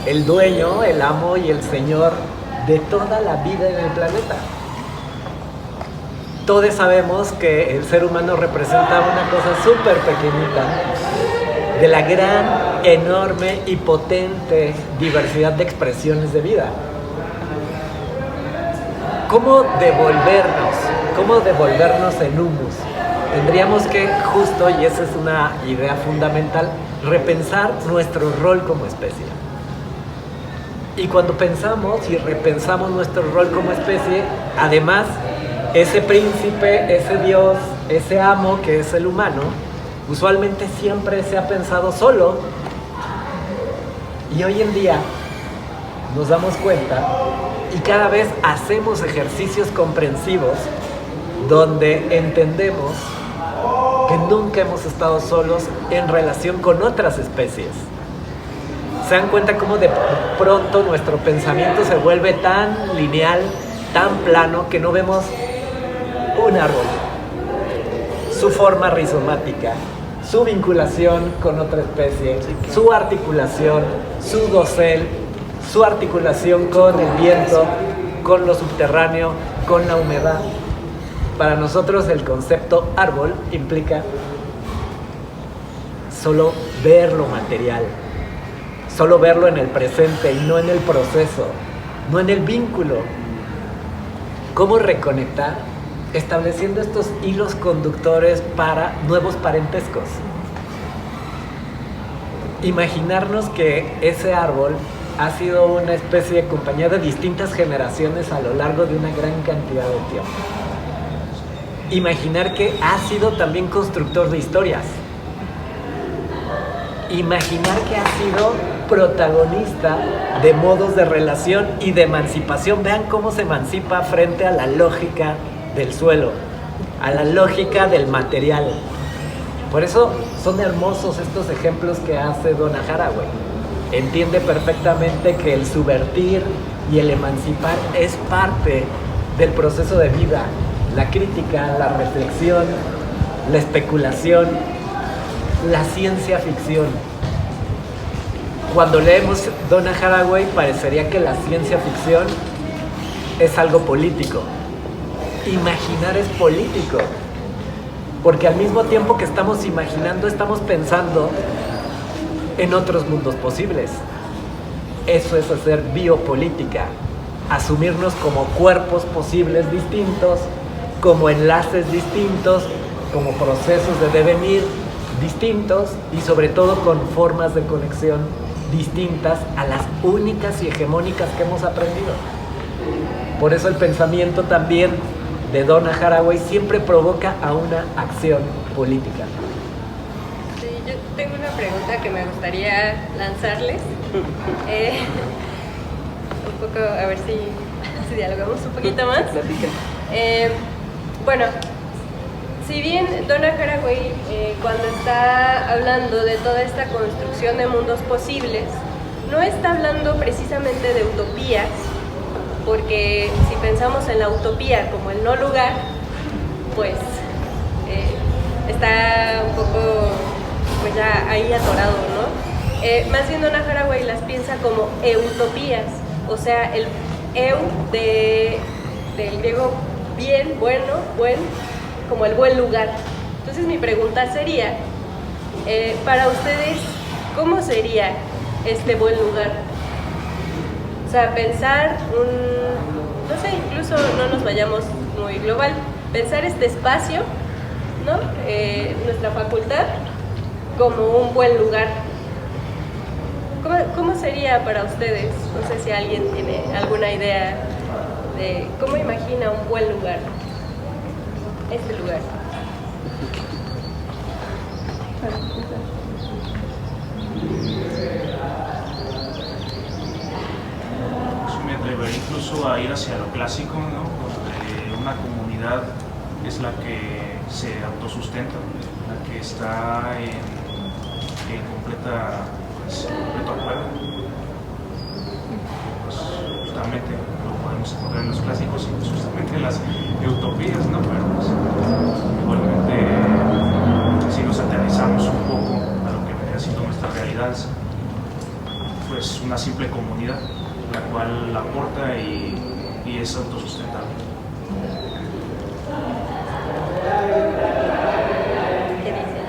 el dueño, el amo y el señor de toda la vida en el planeta? Todos sabemos que el ser humano representa una cosa súper pequeñita de la gran, enorme y potente diversidad de expresiones de vida. ¿Cómo devolvernos en humus? Tendríamos que, justo, y esa es una idea fundamental, repensar nuestro rol como especie. Y cuando pensamos y repensamos nuestro rol como especie, además, ese príncipe, ese dios, ese amo que es el humano, usualmente siempre se ha pensado solo. Y hoy en día nos damos cuenta y cada vez hacemos ejercicios comprensivos donde entendemos que nunca hemos estado solos en relación con otras especies. Se dan cuenta cómo de pronto nuestro pensamiento se vuelve tan lineal, tan plano, que no vemos un árbol, su forma rizomática, su vinculación con otra especie, su articulación, su dosel, su articulación con el viento, con lo subterráneo, con la humedad. Para nosotros el concepto árbol implica solo ver lo material, solo verlo en el presente y no en el proceso, no en el vínculo. ¿Cómo reconectar? Estableciendo estos hilos conductores para nuevos parentescos. Imaginarnos que ese árbol ha sido una especie de compañía de distintas generaciones a lo largo de una gran cantidad de tiempo. Imaginar que ha sido también constructor de historias. Imaginar que ha sido protagonista de modos de relación y de emancipación. Vean cómo se emancipa frente a la lógica del suelo, a la lógica del material. Por eso son hermosos estos ejemplos que hace Donna Haraway. Entiende perfectamente que el subvertir y el emancipar es parte del proceso de vida. La crítica, la reflexión, la especulación, la ciencia ficción. Cuando leemos Donna Haraway parecería que la ciencia ficción es algo político. Imaginar es político. Porque al mismo tiempo que estamos imaginando, estamos pensando en otros mundos posibles. Eso es hacer biopolítica. Asumirnos como cuerpos posibles distintos, como enlaces distintos, como procesos de devenir distintos y sobre todo con formas de conexión distintas a las únicas y hegemónicas que hemos aprendido. Por eso el pensamiento también de Donna Haraway siempre provoca a una acción política. Sí, yo tengo una pregunta que me gustaría lanzarles. Un poco, a ver si dialogamos un poquito más. Bueno, si bien Donna Haraway, cuando está hablando de toda esta construcción de mundos posibles, no está hablando precisamente de utopías, porque si pensamos en la utopía como el no lugar, pues está un poco pues ya ahí atorado, ¿no? Más bien Donna Haraway las piensa como eutopías, o sea, el eu del griego bien, bueno, buen, como el buen lugar. Entonces mi pregunta sería, para ustedes, ¿cómo sería este buen lugar? O sea, pensar no sé, incluso no nos vayamos muy global, pensar este espacio, ¿no? Nuestra facultad como un buen lugar. ¿Cómo sería para ustedes? No sé si alguien tiene alguna idea de cómo imagina un buen lugar, este lugar. Me atrevería incluso a ir hacia lo clásico, ¿no? Donde una comunidad es la que se autosustenta, la que está en completo acuerdo. Pues justamente lo podemos encontrar en los clásicos y justamente en las utopías, ¿no? Pero pues, igualmente, si nos aterrizamos un poco a lo que vendría siendo nuestras realidades, pues una simple comunidad, la cual aporta y es autosustentable. ¿Qué dicen?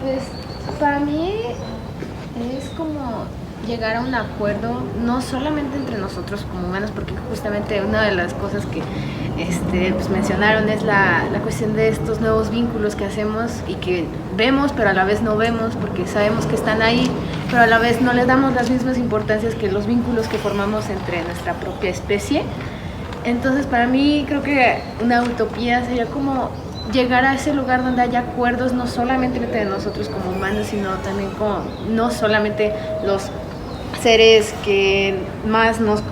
Pues para mí es como llegar a un acuerdo, no solamente entre nosotros como humanos, porque justamente una de las cosas que pues mencionaron es la cuestión de estos nuevos vínculos que hacemos y que vemos, pero a la vez no vemos, porque sabemos que están ahí, pero a la vez no les damos las mismas importancias que los vínculos que formamos entre nuestra propia especie. Entonces, para mí creo que una utopía sería como llegar a ese lugar donde haya acuerdos no solamente entre nosotros como humanos, sino también con no solamente los seres que más nos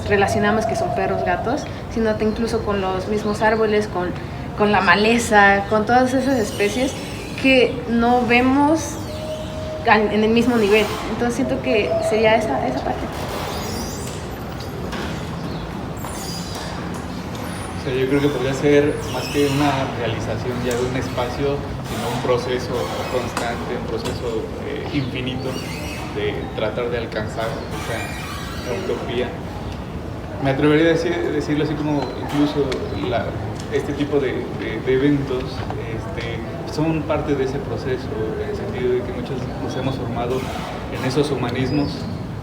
relacionamos, que son perros, gatos, sino incluso con los mismos árboles, con la maleza, con todas esas especies que no vemos en el mismo nivel. Entonces siento que sería esa parte. O sea, yo creo que podría ser más que una realización ya de un espacio, sino un proceso constante, un proceso infinito de tratar de alcanzar esa utopía. Me atrevería a decirlo así como incluso este tipo de eventos son parte de ese proceso, en el sentido de que muchos nos hemos formado en esos humanismos,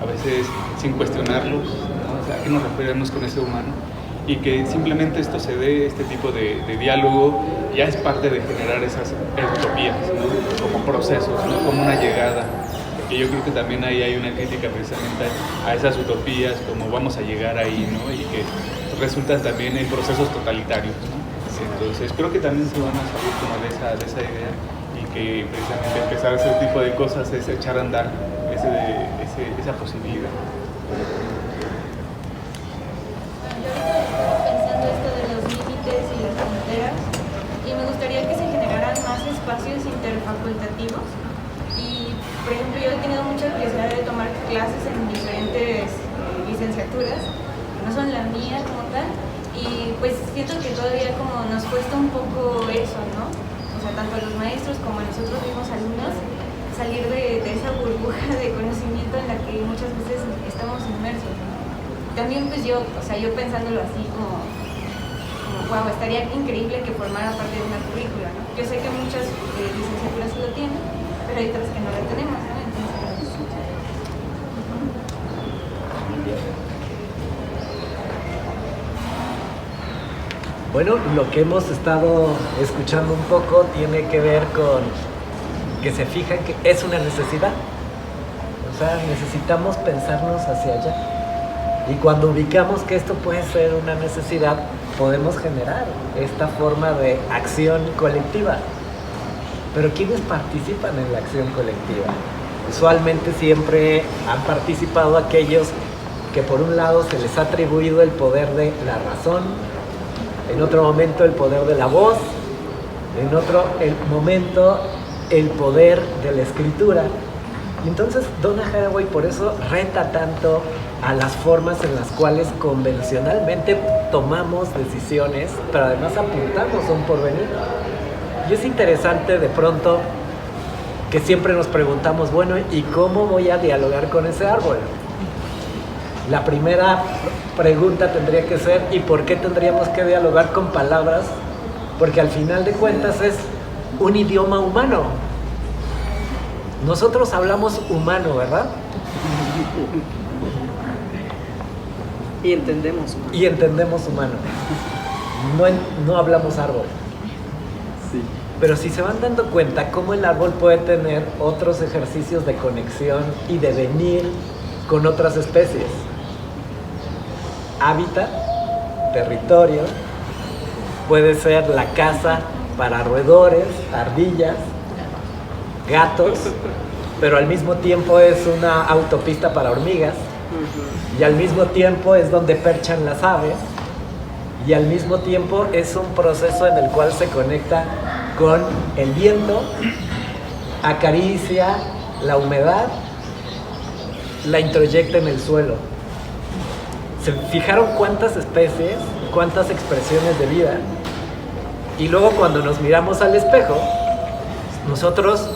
a veces sin cuestionarlos, ¿no? O sea, ¿a qué nos referimos con ese humano? Y que simplemente esto se dé, este tipo de diálogo, ya es parte de generar esas utopías, ¿no? Como procesos, ¿no? Como una llegada. Porque yo creo que también ahí hay una crítica precisamente a esas utopías, como vamos a llegar ahí, ¿no? Y que resultan también en procesos totalitarios, ¿no? Entonces creo que también se van a salir como de esa idea, y que precisamente empezar a hacer ese tipo de cosas es echar a andar esa posibilidad. Me gustaría que se generaran más espacios interfacultativos y, por ejemplo, yo he tenido mucha curiosidad de tomar clases en diferentes licenciaturas, que no son la mía como tal, y pues siento que todavía como nos cuesta un poco eso, ¿no? O sea, tanto a los maestros como a nosotros mismos alumnos, salir de esa burbuja de conocimiento en la que muchas veces estamos inmersos, ¿no? también pues yo, o sea, yo pensándolo así como wow, estaría increíble que formara parte de una currícula, ¿no? Yo sé que muchas licenciaturas sí lo tienen, pero hay otras que no lo tenemos, ¿no? Entonces, bueno, lo que hemos estado escuchando un poco tiene que ver con que se fijan que es una necesidad. O sea, necesitamos pensarnos hacia allá. Y cuando ubicamos que esto puede ser una necesidad, podemos generar esta forma de acción colectiva. Pero ¿quiénes participan en la acción colectiva? Usualmente siempre han participado aquellos que por un lado se les ha atribuido el poder de la razón, en otro momento el poder de la voz, en otro momento el poder de la escritura. Y entonces Donna Haraway por eso reta tanto a las formas en las cuales convencionalmente tomamos decisiones, pero además apuntamos a un porvenir. Y es interesante de pronto que siempre nos preguntamos, bueno, ¿y cómo voy a dialogar con ese árbol? La primera pregunta tendría que ser, ¿y por qué tendríamos que dialogar con palabras? Porque al final de cuentas es un idioma humano. Nosotros hablamos humano, ¿verdad? Y entendemos humano. Y entendemos humano. No hablamos árbol. Sí. Pero si se van dando cuenta cómo el árbol puede tener otros ejercicios de conexión y de venir con otras especies. Hábitat, territorio, puede ser la casa para roedores, ardillas, gatos, pero al mismo tiempo es una autopista para hormigas, y al mismo tiempo es donde perchan las aves, y al mismo tiempo es un proceso en el cual se conecta con el viento, acaricia la humedad, la introyecta en el suelo. ¿Se fijaron cuántas especies, cuántas expresiones de vida? Y luego cuando nos miramos al espejo, nosotros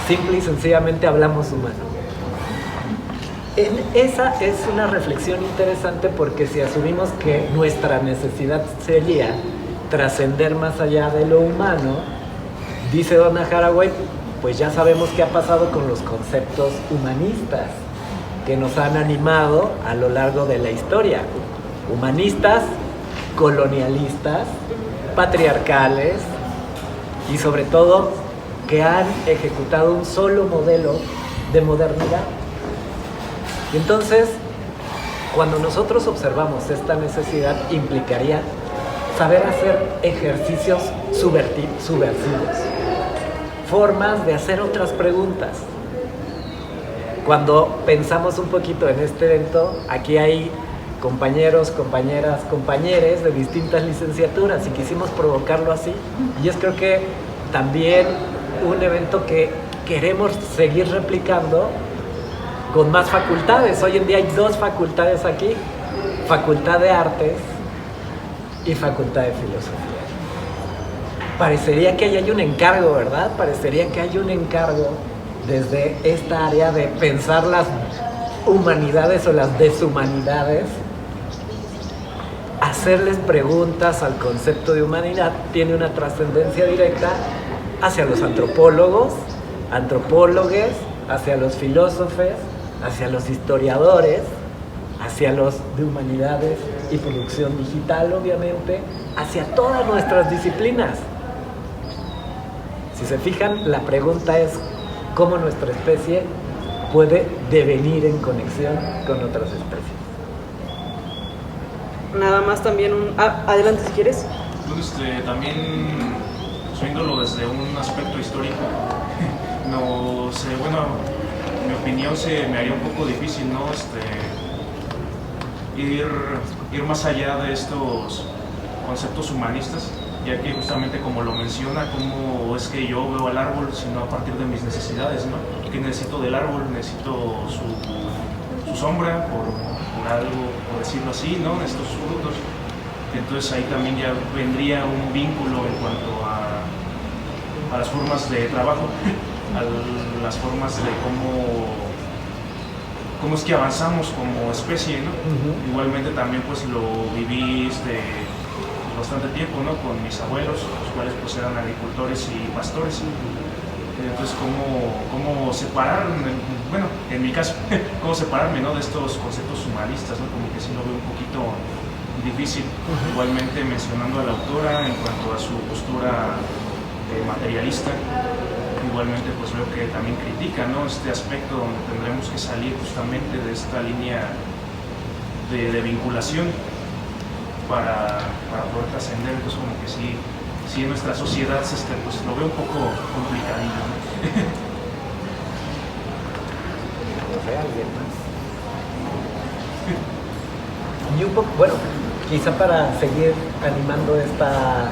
simple y sencillamente hablamos humano. Esa es una reflexión interesante porque si asumimos que nuestra necesidad sería trascender más allá de lo humano, dice Donna Haraway, pues ya sabemos qué ha pasado con los conceptos humanistas que nos han animado a lo largo de la historia. Humanistas, colonialistas, patriarcales y sobre todo que han ejecutado un solo modelo de modernidad. Y entonces, cuando nosotros observamos esta necesidad, implicaría saber hacer ejercicios subversivos, formas de hacer otras preguntas. Cuando pensamos un poquito en este evento, aquí hay compañeros, compañeras, compañeres de distintas licenciaturas y quisimos provocarlo así. Y es creo que también un evento que queremos seguir replicando con más facultades. Hoy en día hay 2 facultades aquí, Facultad de Artes y Facultad de Filosofía. Parecería que ahí hay un encargo, ¿verdad? Parecería que hay un encargo desde esta área de pensar las humanidades o las deshumanidades, hacerles preguntas al concepto de humanidad tiene una trascendencia directa hacia los antropólogos, antropólogues, hacia los filósofos, hacia los historiadores, hacia los de humanidades y producción digital, obviamente, hacia todas nuestras disciplinas. Si se fijan, la pregunta es cómo nuestra especie puede devenir en conexión con otras especies. Nada más también adelante si quieres. También viéndolo desde un aspecto histórico, no sé, bueno, en mi opinión se me haría un poco difícil, ¿no? Ir más allá de estos conceptos humanistas, ya que justamente como lo menciona, cómo es que yo veo al árbol, sino a partir de mis necesidades, ¿no? Que necesito del árbol, necesito su sombra, por algo, por decirlo así, ¿no? Necesito sus frutos. Entonces ahí también ya vendría un vínculo en cuanto a las formas de trabajo, a las formas de cómo es que avanzamos como especie, ¿no? Igualmente también pues lo viví bastante tiempo, ¿no? Con mis abuelos, los cuales pues eran agricultores y pastores. Entonces, ¿cómo separar, bueno, en mi caso, cómo separarme, ¿no? De estos conceptos humanistas, ¿no? Como que sí lo veo un poquito difícil. Igualmente mencionando a la autora en cuanto a su postura materialista, igualmente pues veo que también critica, ¿no? Este aspecto donde tendremos que salir justamente de esta línea de vinculación para poder trascender. Entonces como que sí en nuestra sociedad pues lo veo un poco complicadillo, ¿no? ¿Alguien más? Y un poco, bueno, quizá para seguir animando esta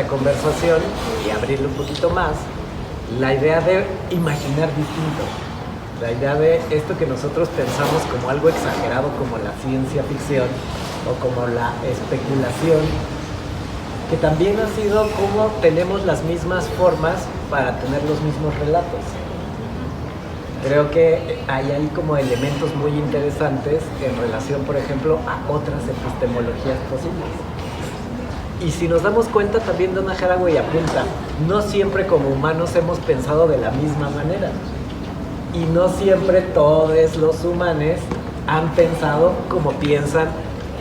conversación y abrirlo un poquito más, la idea de imaginar distinto, la idea de esto que nosotros pensamos como algo exagerado, como la ciencia ficción o como la especulación, que también ha sido como tenemos las mismas formas para tener los mismos relatos. Creo que hay ahí como elementos muy interesantes en relación, por ejemplo, a otras epistemologías posibles. Y si nos damos cuenta, también Donna Haraway apunta, no siempre como humanos hemos pensado de la misma manera. Y no siempre todos los humanos han pensado como piensan,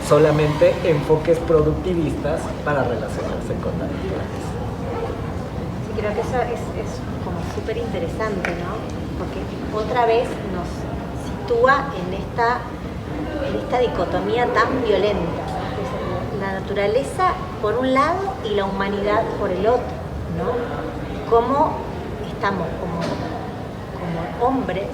solamente enfoques productivistas para relacionarse con la naturaleza. Sí, creo que eso es como súper interesante, ¿no? Porque otra vez nos sitúa en esta dicotomía tan violenta. La naturaleza por un lado y la humanidad por el otro, ¿no? Cómo estamos como hombres,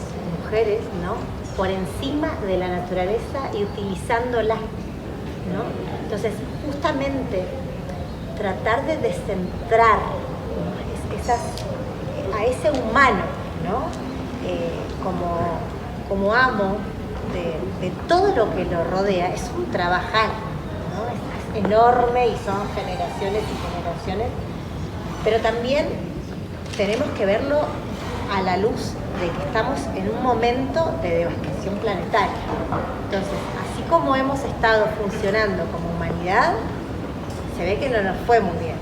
mujeres, ¿no? Por encima de la naturaleza y utilizándola, ¿no? Entonces, justamente tratar de descentrar, ¿no? a ese humano, ¿no? Como amo de todo lo que lo rodea, es un trabajar, ¿no? Es enorme y son generaciones y generaciones, pero también tenemos que verlo a la luz de que estamos en un momento de devastación planetaria. Entonces, así como hemos estado funcionando como humanidad, se ve que no nos fue muy bien,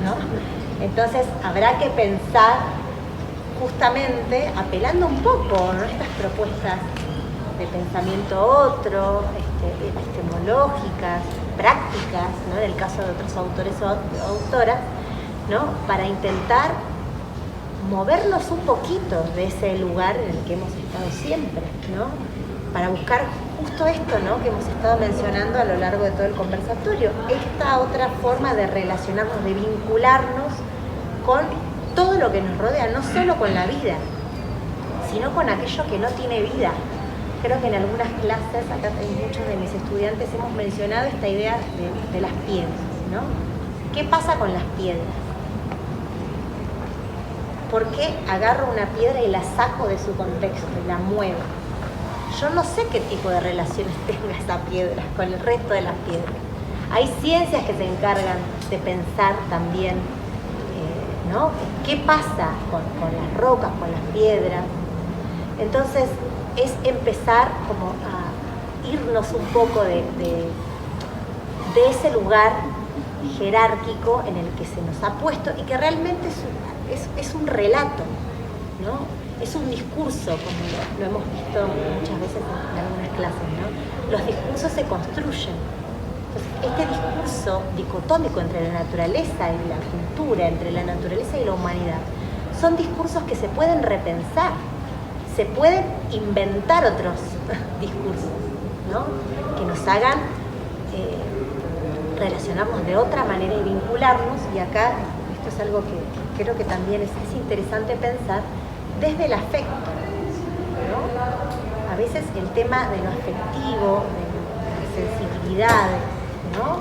¿no? Entonces, habrá que pensar justamente apelando un poco, ¿no? Estas propuestas de pensamiento otro, epistemológicas, prácticas, ¿no? En el caso de otros autores o autoras, ¿no? Para intentar movernos un poquito de ese lugar en el que hemos estado siempre, ¿no? Para buscar justo esto, ¿no? Que hemos estado mencionando a lo largo de todo el conversatorio, esta otra forma de relacionarnos, de vincularnos con todo lo que nos rodea, no solo con la vida, sino con aquello que no tiene vida. Creo que en algunas clases, acá muchos de mis estudiantes hemos mencionado esta idea de las piedras, ¿no? ¿Qué pasa con las piedras? ¿Por qué agarro una piedra y la saco de su contexto y la muevo? Yo no sé qué tipo de relaciones tenga esa piedra con el resto de las piedras. Hay ciencias que se encargan de pensar también, ¿no? ¿Qué pasa con las rocas, con las piedras? Entonces, es empezar como a irnos un poco de ese lugar jerárquico en el que se nos ha puesto y que realmente es un relato, ¿no? Es un discurso, como lo hemos visto muchas veces en algunas clases, ¿no? Los discursos se construyen. Entonces, este discurso dicotómico entre la naturaleza y la cultura, entre la naturaleza y la humanidad, son discursos que se pueden repensar, se pueden inventar otros discursos, ¿no? Que nos hagan relacionarnos de otra manera y vincularnos, y acá esto es algo que creo que también es interesante pensar desde el afecto, ¿no? A veces el tema de lo afectivo, de las sensibilidades, ¿no?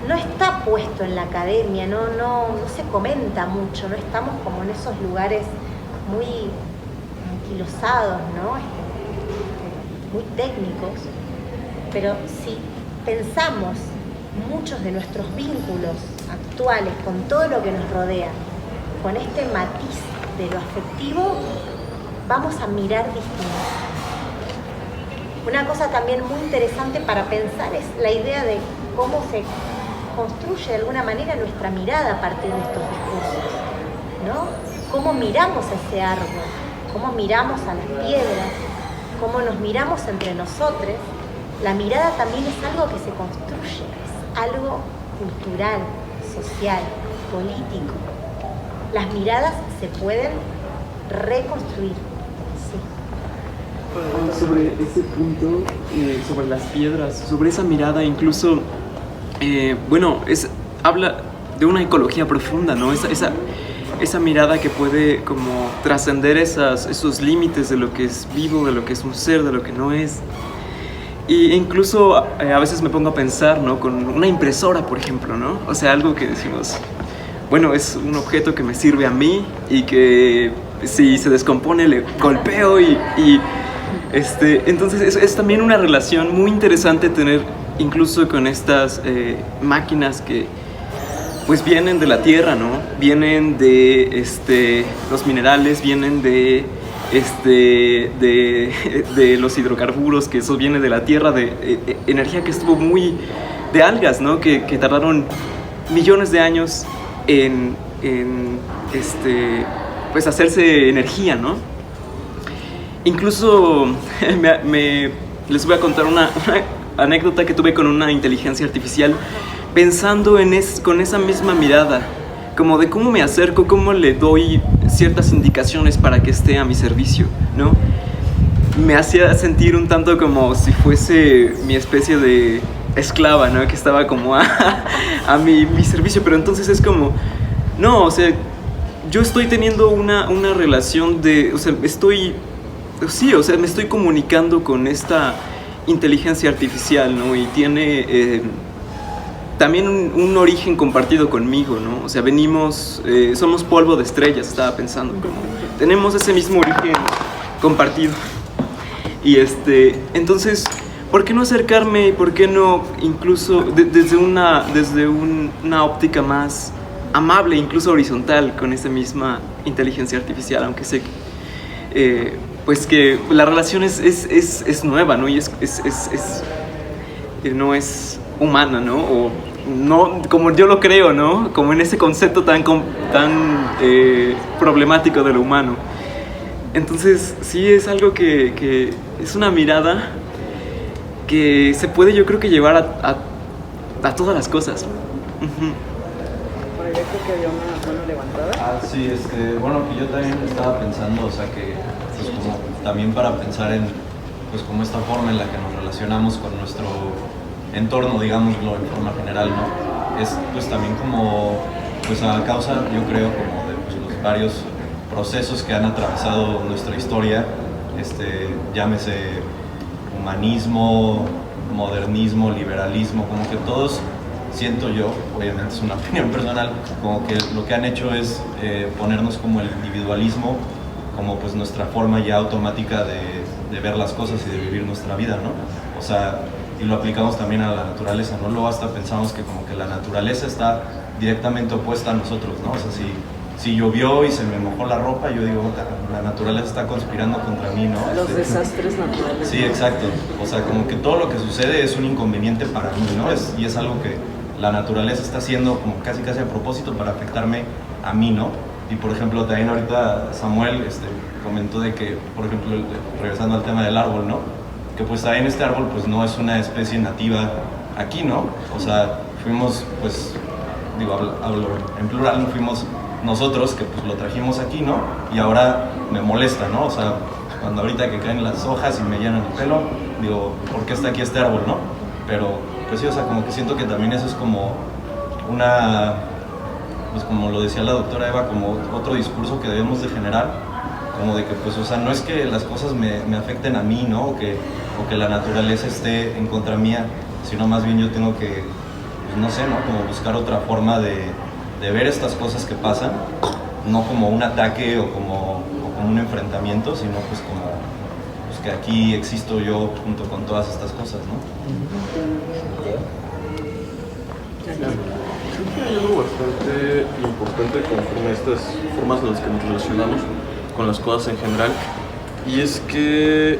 No está puesto en la academia, no se comenta mucho, no estamos como en esos lugares muy anquilosados, ¿no? Muy técnicos, pero si pensamos muchos de nuestros vínculos actuales con todo lo que nos rodea, con este matiz de lo afectivo, vamos a mirar distinto. Una cosa también muy interesante para pensar es la idea de cómo se construye de alguna manera nuestra mirada a partir de estos discursos, ¿no? Cómo miramos ese árbol, cómo miramos a las piedras, cómo nos miramos entre nosotros. La mirada también es algo que se construye, es algo cultural, social, político. Las miradas se pueden reconstruir. Sí. Sobre ese punto, sobre las piedras, sobre esa mirada, incluso, habla de una ecología profunda, ¿no? Esa mirada que puede como trascender esos límites de lo que es vivo, de lo que es un ser, de lo que no es. Y incluso a veces me pongo a pensar, ¿no? Con una impresora, por ejemplo, ¿no? O sea, algo que decimos, bueno, es un objeto que me sirve a mí y que si se descompone le golpeo entonces es también una relación muy interesante tener incluso con estas máquinas que pues vienen de la tierra, ¿no? Vienen de los minerales, vienen de los hidrocarburos, que eso viene de la tierra, de energía que estuvo de algas, ¿no? Que tardaron millones de años en pues hacerse energía, ¿no? Incluso les voy a contar una anécdota que tuve con una inteligencia artificial, pensando con esa misma mirada, como de cómo me acerco, cómo le doy ciertas indicaciones para que esté a mi servicio, ¿no? Me hacía sentir un tanto como si fuese mi especie de esclava, ¿no? Que estaba como a mi servicio, pero entonces es como, no, o sea, yo estoy teniendo una relación de, o sea, me estoy comunicando con esta inteligencia artificial, ¿no? Y tiene también un origen compartido conmigo, ¿no? O sea, somos polvo de estrellas, estaba pensando, como tenemos ese mismo origen compartido. Y entonces, ¿por qué no acercarme y por qué no incluso desde una óptica más amable, incluso horizontal, con esa misma inteligencia artificial, aunque sé que pues que la relación es nueva, ¿no? Y no es humana, ¿no? O no como yo lo creo, ¿no? Como en ese concepto tan problemático de lo humano. Entonces, sí es algo que es una mirada que se puede, yo creo que llevar a todas las cosas. Uh-huh. Por ahí creo que había una mano levantada. Sí, bueno, que yo también estaba pensando, o sea, que pues como también para pensar en pues como esta forma en la que nos relacionamos con nuestro entorno, digámoslo en forma general, ¿no? Es pues también como pues a causa, yo creo, como de pues, los varios procesos que han atravesado nuestra historia, llámese humanismo, modernismo, liberalismo, como que todos, siento yo, obviamente es una opinión personal, como que lo que han hecho es ponernos como el individualismo como pues nuestra forma ya automática de ver las cosas y de vivir nuestra vida, ¿no? O sea, y lo aplicamos también a la naturaleza, ¿no? Luego hasta pensamos que como que la naturaleza está directamente opuesta a nosotros, ¿no? O sea, si llovió y se me mojó la ropa, yo digo, la naturaleza está conspirando contra mí, ¿no? Los desastres naturales. Sí, exacto. O sea, como que todo lo que sucede es un inconveniente para mí, ¿no? Y es algo que la naturaleza está haciendo como casi a propósito para afectarme a mí, ¿no? Y por ejemplo, también ahorita Samuel comentó de que, por ejemplo, regresando al tema del árbol, ¿no? Que pues también este árbol pues no es una especie nativa aquí, ¿no? O sea, fuimos, pues, digo, hablo en plural, fuimos nosotros que pues lo trajimos aquí, ¿no? Y ahora me molesta, ¿no? O sea, cuando ahorita que caen las hojas y me llenan el pelo, digo, ¿por qué está aquí este árbol, no? Pero, pues sí, o sea, como que siento que también eso es como una, pues como lo decía la doctora Eva, como otro discurso que debemos de generar, como de que, pues, o sea, no es que las cosas me afecten a mí, ¿no? O que la naturaleza esté en contra mía, sino más bien yo tengo que, pues, no sé, ¿no? Como buscar otra forma de ver estas cosas que pasan, no como un ataque o como un enfrentamiento, sino pues como pues que aquí existo yo junto con todas estas cosas, ¿no? Creo que hay algo bastante importante conforme a estas formas en las que nos relacionamos con las cosas en general, Y es que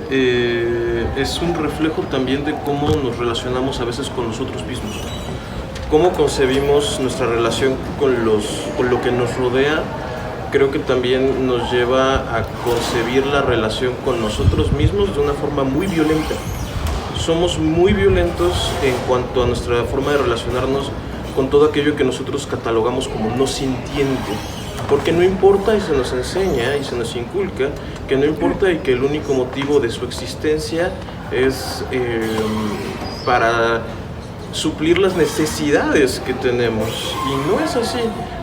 es un reflejo también de cómo nos relacionamos a veces con nosotros mismos. Cómo concebimos nuestra relación con lo que nos rodea, creo que también nos lleva a concebir la relación con nosotros mismos de una forma muy violenta. Somos muy violentos en cuanto a nuestra forma de relacionarnos con todo aquello que nosotros catalogamos como no sintiente. Porque no importa y se nos enseña y se nos inculca que no importa y que el único motivo de su existencia es para suplir las necesidades que tenemos. Y no es así.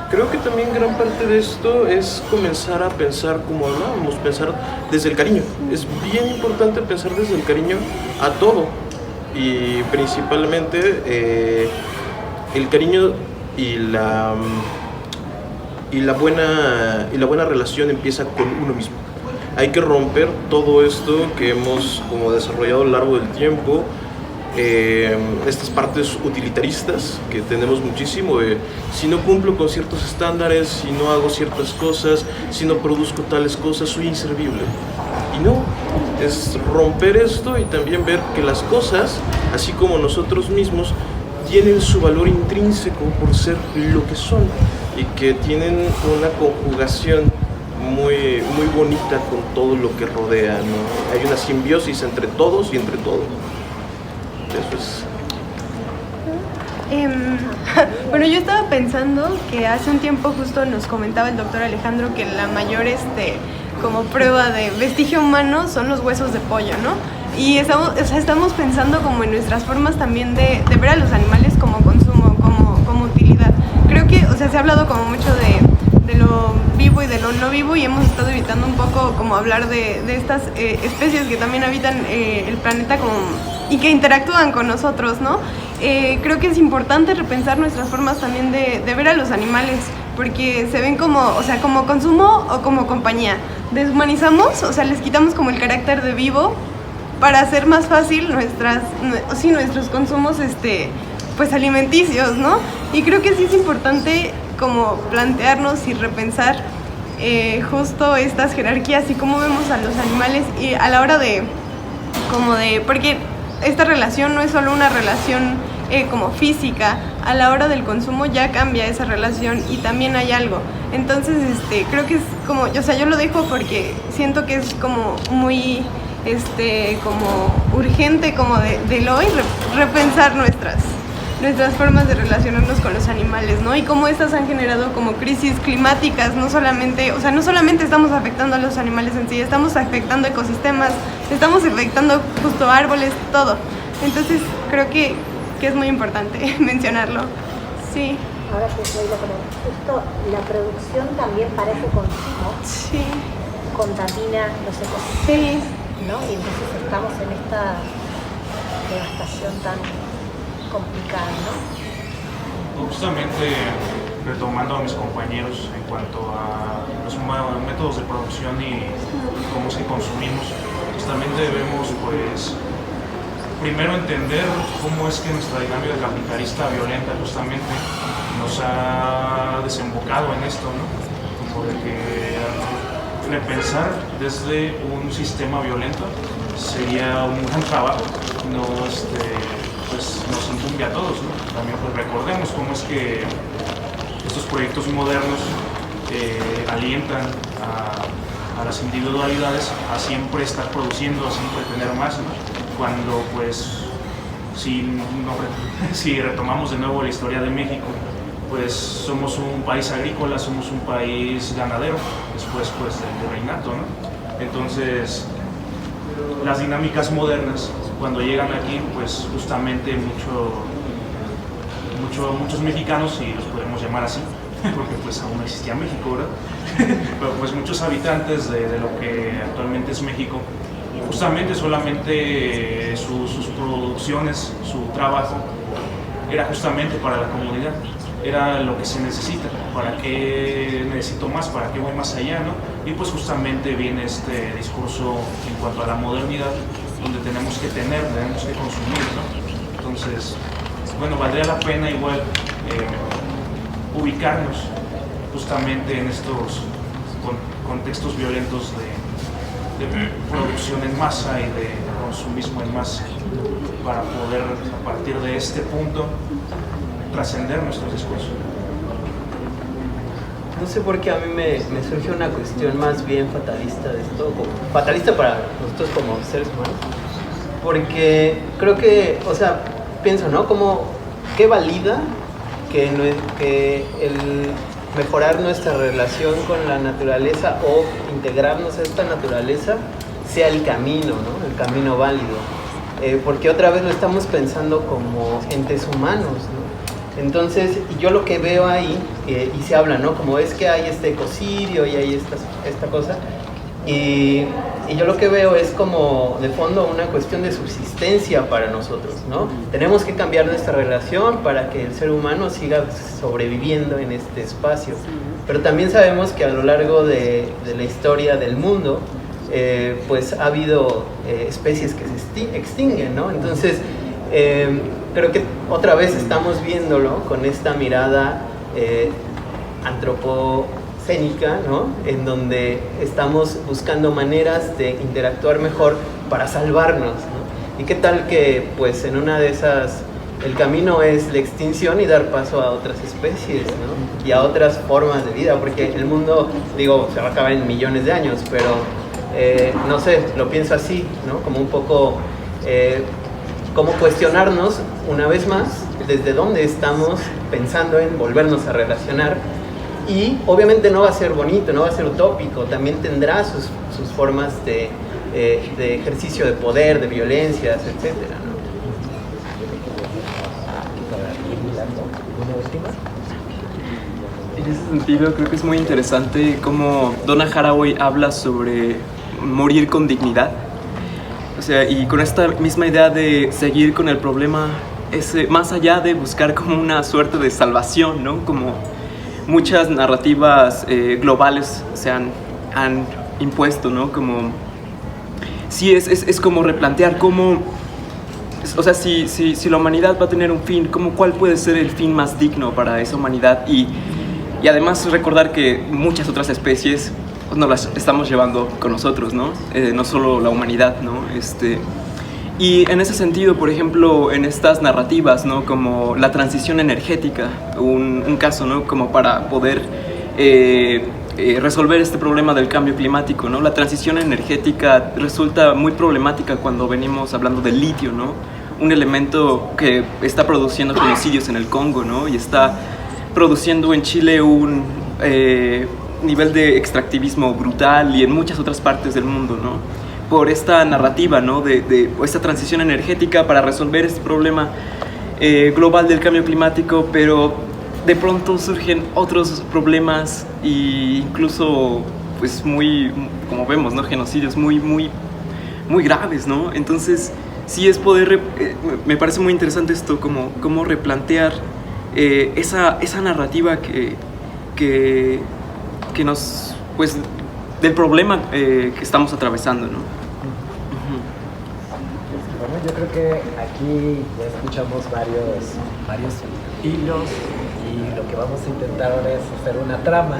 Creo que también gran parte de esto es comenzar a pensar como hablábamos, pensar desde el cariño. Es bien importante pensar desde el cariño a todo. Y principalmente el cariño y la buena relación empieza con uno mismo. Hay que romper todo esto que hemos como desarrollado a lo largo del tiempo, estas partes utilitaristas que tenemos muchísimo, si no cumplo con ciertos estándares, si no hago ciertas cosas, si no produzco tales cosas, soy inservible. Y no, es romper esto y también ver que las cosas, así como nosotros mismos, tienen su valor intrínseco por ser lo que son y que tienen una conjugación muy, muy bonita con todo lo que rodea, ¿no? Hay una simbiosis entre todos y entre todo. Eso es. Bueno, yo estaba pensando que hace un tiempo justo nos comentaba el doctor Alejandro que la mayor como prueba de vestigio humano son los huesos de pollo, ¿no? Y estamos pensando como en nuestras formas también de ver a los animales como consumo, como utilidad. Creo que, se ha hablado como mucho de lo vivo y de lo no vivo y hemos estado evitando un poco como hablar de estas especies que también habitan el planeta y que interactúan con nosotros, ¿no? Creo que es importante repensar nuestras formas también de ver a los animales, porque se ven como consumo o como compañía. Deshumanizamos, les quitamos como el carácter de vivo para hacer más fácil nuestros consumos pues alimenticios, ¿no? Y creo que sí es importante como plantearnos y repensar justo estas jerarquías y cómo vemos a los animales y a la hora porque esta relación no es solo una relación como física, a la hora del consumo ya cambia esa relación y también hay algo. Entonces creo que es como, yo lo dejo porque siento que es como muy como urgente como del hoy repensar nuestras formas de relacionarnos con los animales, ¿no? Y cómo estas han generado como crisis climáticas, no solamente estamos afectando a los animales en sí, estamos afectando ecosistemas, estamos afectando justo árboles, todo. Entonces creo que es muy importante mencionarlo. Sí. Ahora que estoy justo la producción también para ese consumo contamina los ecosistemas, ¿no? Y entonces estamos en esta devastación tan complicada, ¿no? Justamente retomando a mis compañeros en cuanto a los métodos de producción y cómo es que consumimos, justamente debemos primero entender cómo es que nuestra dinámica capitalista violenta justamente nos ha desembocado en esto, ¿no? Como de que repensar desde un sistema violento sería un gran trabajo, pues nos incumbe a todos, ¿no? También pues recordemos cómo es que estos proyectos modernos alientan a las individualidades a siempre estar produciendo, a siempre tener más, ¿no? Cuando pues si retomamos de nuevo la historia de México, pues somos un país agrícola, somos un país ganadero, después pues del virreinato, ¿no? Entonces las dinámicas modernas cuando llegan aquí, pues justamente muchos mexicanos, y los podemos llamar así, porque pues aún no existía México, ¿verdad? Pero pues muchos habitantes de lo que actualmente es México, justamente solamente sus producciones, su trabajo, era justamente para la comunidad, era lo que se necesita, para qué necesito más, para qué voy más allá, ¿no? Y pues justamente viene este discurso en cuanto a la modernidad, donde tenemos que consumir, ¿no? Entonces, bueno, valdría la pena igual ubicarnos justamente en estos contextos violentos producción en masa y de consumismo en masa, para poder a partir de este punto trascender nuestros discursos. No sé por qué a mí me surge una cuestión más bien fatalista de esto, fatalista para nosotros como seres humanos, porque creo que, o sea, pienso, ¿no? ¿Qué valida que el mejorar nuestra relación con la naturaleza o integrarnos a esta naturaleza sea el camino, ¿no? El camino válido? Porque otra vez lo estamos pensando como entes humanos, ¿no? Entonces, yo lo que veo ahí, y se habla, ¿no? Como es que hay este ecocidio y hay esta cosa, y yo lo que veo es como, de fondo, una cuestión de subsistencia para nosotros, ¿no? Tenemos que cambiar nuestra relación para que el ser humano siga sobreviviendo en este espacio. Pero también sabemos que a lo largo de la historia del mundo, pues ha habido especies que se extinguen, ¿no? Entonces, creo que otra vez estamos viéndolo con esta mirada antropocénica, ¿no? En donde estamos buscando maneras de interactuar mejor para salvarnos, ¿no? Y qué tal que, pues, en una de esas, el camino es la extinción y dar paso a otras especies, ¿no? Y a otras formas de vida, porque el mundo, digo, se va a acabar en millones de años, pero no sé, lo pienso así, ¿no? Como un poco como cuestionarnos una vez más desde dónde estamos pensando en volvernos a relacionar, y obviamente no va a ser bonito, no va a ser utópico, también tendrá sus formas de ejercicio de poder, de violencias, etcétera, ¿no? ¿Una última? En ese sentido creo que es muy interesante cómo Donna Haraway habla sobre morir con dignidad. O sea, y con esta misma idea de seguir con el problema, más allá de buscar como una suerte de salvación, ¿no? Como muchas narrativas globales se han impuesto, ¿no? Como, sí, es como replantear cómo, o sea, si la humanidad va a tener un fin, ¿cuál puede ser el fin más digno para esa humanidad? Y además recordar que muchas otras especies nos las estamos llevando con nosotros, ¿no? No solo la humanidad, ¿no? Y en ese sentido, por ejemplo, en estas narrativas, ¿no? Como la transición energética, un caso, ¿no? Como para poder resolver este problema del cambio climático, ¿no? La transición energética resulta muy problemática cuando venimos hablando del litio, ¿no? Un elemento que está produciendo genocidios en el Congo, ¿no? Y está produciendo en Chile un nivel de extractivismo brutal y en muchas otras partes del mundo, ¿no? Por esta narrativa, ¿no? de esta transición energética para resolver este problema global del cambio climático, pero de pronto surgen otros problemas e incluso, pues, muy, como vemos, ¿no? Genocidios muy graves, ¿no? Entonces, sí es poder, me parece muy interesante esto, como replantear esa narrativa que nos, pues, del problema que estamos atravesando, ¿no? Bueno, yo creo que aquí ya escuchamos varios hilos, y lo que vamos a intentar ahora es hacer una trama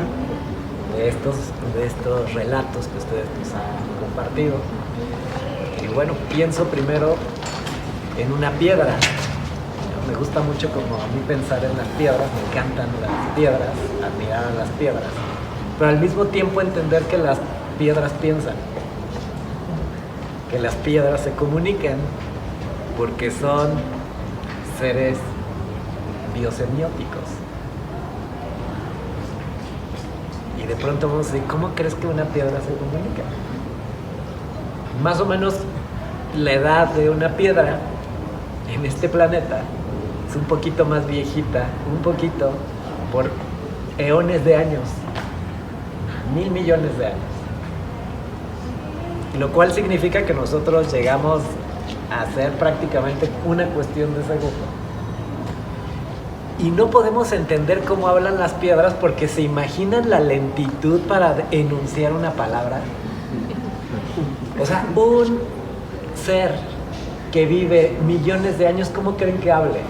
de estos relatos que ustedes nos han compartido. Y bueno, pienso primero en una piedra. Me gusta mucho como a mí pensar en las piedras, me encantan las piedras, admirar a las piedras, pero al mismo tiempo entender que las piedras piensan, que las piedras se comunican, porque son seres biosemióticos. Y de pronto vamos a decir, ¿cómo crees que una piedra se comunica? Más o menos la edad de una piedra en este planeta es un poquito más viejita, un poquito, por eones de años, 1,000 millones de años. Lo cual significa que nosotros llegamos a ser prácticamente una cuestión de segundo. Y no podemos entender cómo hablan las piedras porque se imaginan la lentitud para enunciar una palabra. O sea, un ser que vive millones de años, ¿cómo creen que hable?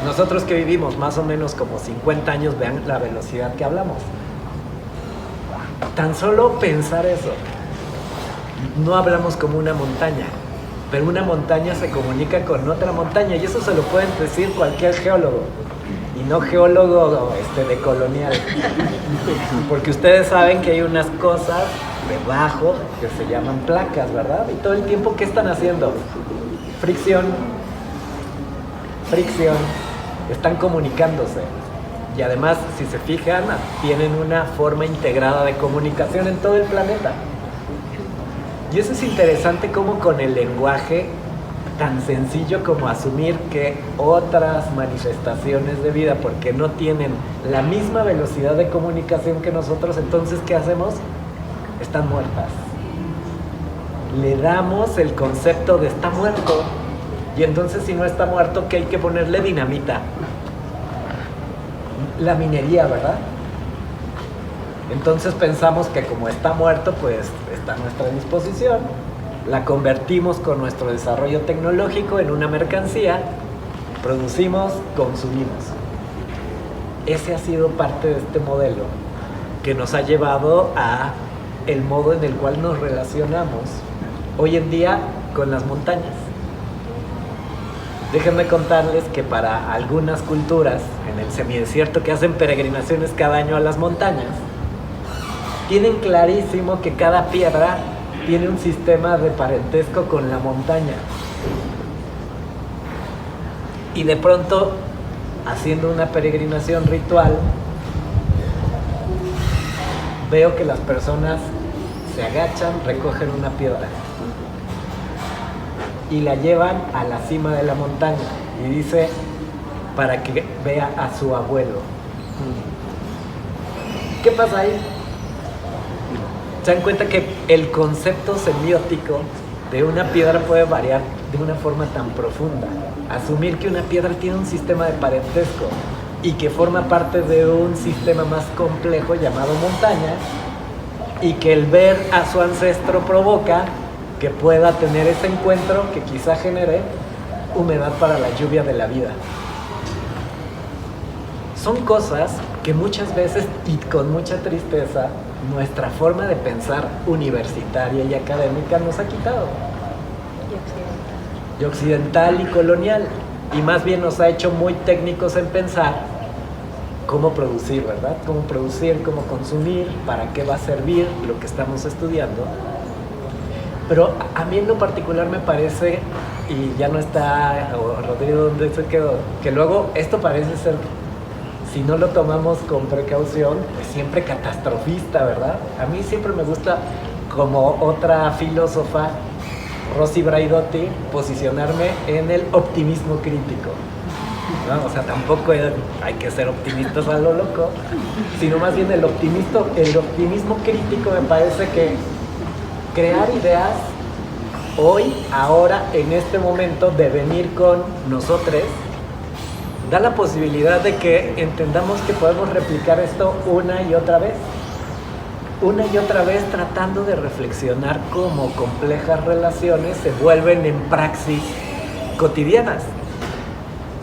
Nosotros que vivimos más o menos como 50 años, vean la velocidad que hablamos. Tan solo pensar eso. no hablamos como una montaña, pero una montaña se comunica con otra montaña y eso se lo pueden decir cualquier geólogo y no geólogo de colonial, porque ustedes saben que hay unas cosas debajo que se llaman placas, ¿verdad? Y todo el tiempo, ¿qué están haciendo? Fricción, están comunicándose. Y además, si se fijan, tienen una forma integrada de comunicación en todo el planeta. Y eso es interesante, como con el lenguaje tan sencillo como asumir que otras manifestaciones de vida, porque no tienen la misma velocidad de comunicación que nosotros, entonces, ¿qué hacemos? Están muertas. Le damos el concepto de está muerto, y entonces si no está muerto, ¿qué hay que ponerle? Dinamita. La minería, ¿verdad? Entonces pensamos que como está muerto, pues está a nuestra disposición, la convertimos con nuestro desarrollo tecnológico en una mercancía, producimos, consumimos. Ese ha sido parte de este modelo que nos ha llevado a el modo en el cual nos relacionamos hoy en día con las montañas. Déjenme contarles que para algunas culturas en el semidesierto que hacen peregrinaciones cada año a las montañas, tienen clarísimo que cada piedra tiene un sistema de parentesco con la montaña. Y de pronto, haciendo una peregrinación ritual, veo que las personas se agachan, recogen una piedra y la llevan a la cima de la montaña y dice, para que vea a su abuelo. ¿Qué pasa ahí? Se dan cuenta que el concepto semiótico de una piedra puede variar de una forma tan profunda. Asumir que una piedra tiene un sistema de parentesco y que forma parte de un sistema más complejo llamado montaña, y que el ver a su ancestro provoca que pueda tener ese encuentro que quizá genere humedad para la lluvia de la vida. Son cosas que muchas veces, y con mucha tristeza, nuestra forma de pensar universitaria y académica nos ha quitado. Y occidental y colonial. Y más bien nos ha hecho muy técnicos en pensar cómo producir, ¿verdad? Cómo producir, cómo consumir, para qué va a servir lo que estamos estudiando. Pero a mí en lo particular me parece, y ya no está Rodrigo donde se quedó, que luego esto parece ser, si no lo tomamos con precaución, pues siempre catastrofista, ¿verdad? A mí siempre me gusta, como otra filósofa, Rosy Braidotti, posicionarme en el optimismo crítico, ¿no? O sea, tampoco hay que ser optimistas a lo loco, sino más bien el optimismo crítico. Me parece que crear ideas hoy, ahora, en este momento, de venir con nosotros, da la posibilidad de que entendamos que podemos replicar esto una y otra vez, tratando de reflexionar cómo complejas relaciones se vuelven en praxis cotidianas.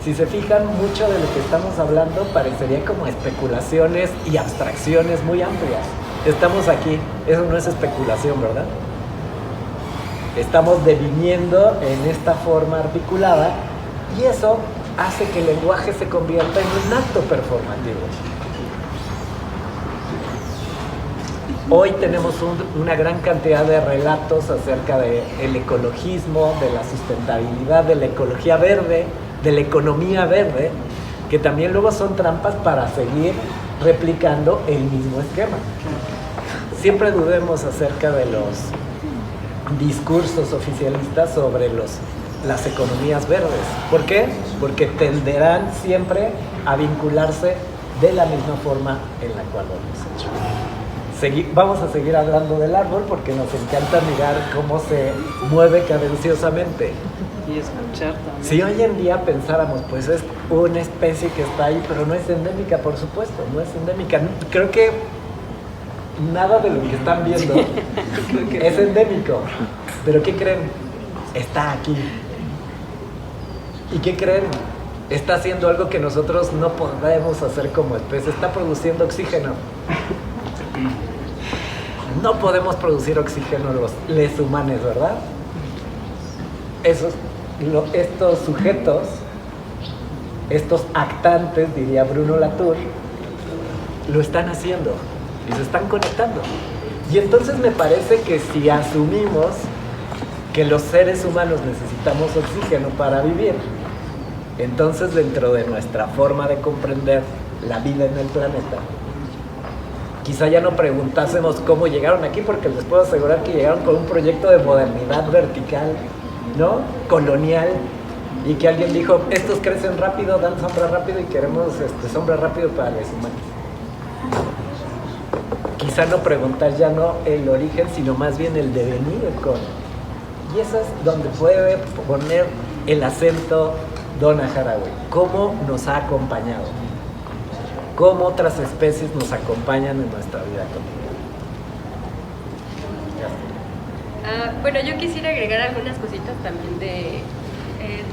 Si se fijan, mucho de lo que estamos hablando parecería como especulaciones y abstracciones muy amplias. Estamos aquí, eso no es especulación, ¿verdad? Estamos deviniendo en esta forma articulada, y eso hace que el lenguaje se convierta en un acto performativo. Hoy tenemos una gran cantidad de relatos acerca del ecologismo, de la sustentabilidad, de la ecología verde, de la economía verde, que también luego son trampas para seguir replicando el mismo esquema. Siempre dudemos acerca de los discursos oficialistas sobre las economías verdes. ¿Por qué? Porque tenderán siempre a vincularse de la misma forma en la cual lo hemos hecho. Vamos a seguir hablando del árbol porque nos encanta mirar cómo se mueve cadenciosamente. Y escuchar también. Si hoy en día pensáramos, pues es una especie que está ahí, pero no es endémica, por supuesto, no es endémica. Creo que nada de lo que están viendo es endémico. Pero ¿qué creen? Está aquí. ¿Y qué creen? Está haciendo algo que nosotros no podemos hacer como especie. Está produciendo oxígeno. no podemos producir oxígeno los les humanos, ¿verdad? Estos sujetos, estos actantes, diría Bruno Latour, lo están haciendo y se están conectando. Y entonces me parece que si asumimos que los seres humanos necesitamos oxígeno para vivir, entonces dentro de nuestra forma de comprender la vida en el planeta, quizá ya no preguntásemos cómo llegaron aquí, porque les puedo asegurar que llegaron con un proyecto de modernidad vertical, ¿no? Colonial, y que alguien dijo, estos crecen rápido, dan sombra rápido y queremos sombra rápido para los humanos. Quizá no preguntar ya no el origen, sino más bien el devenir con. Y eso es donde puede poner el acento Donna Haraway. ¿Cómo nos ha acompañado? ¿Cómo otras especies nos acompañan en nuestra vida cotidiana? Bueno, yo quisiera agregar algunas cositas también de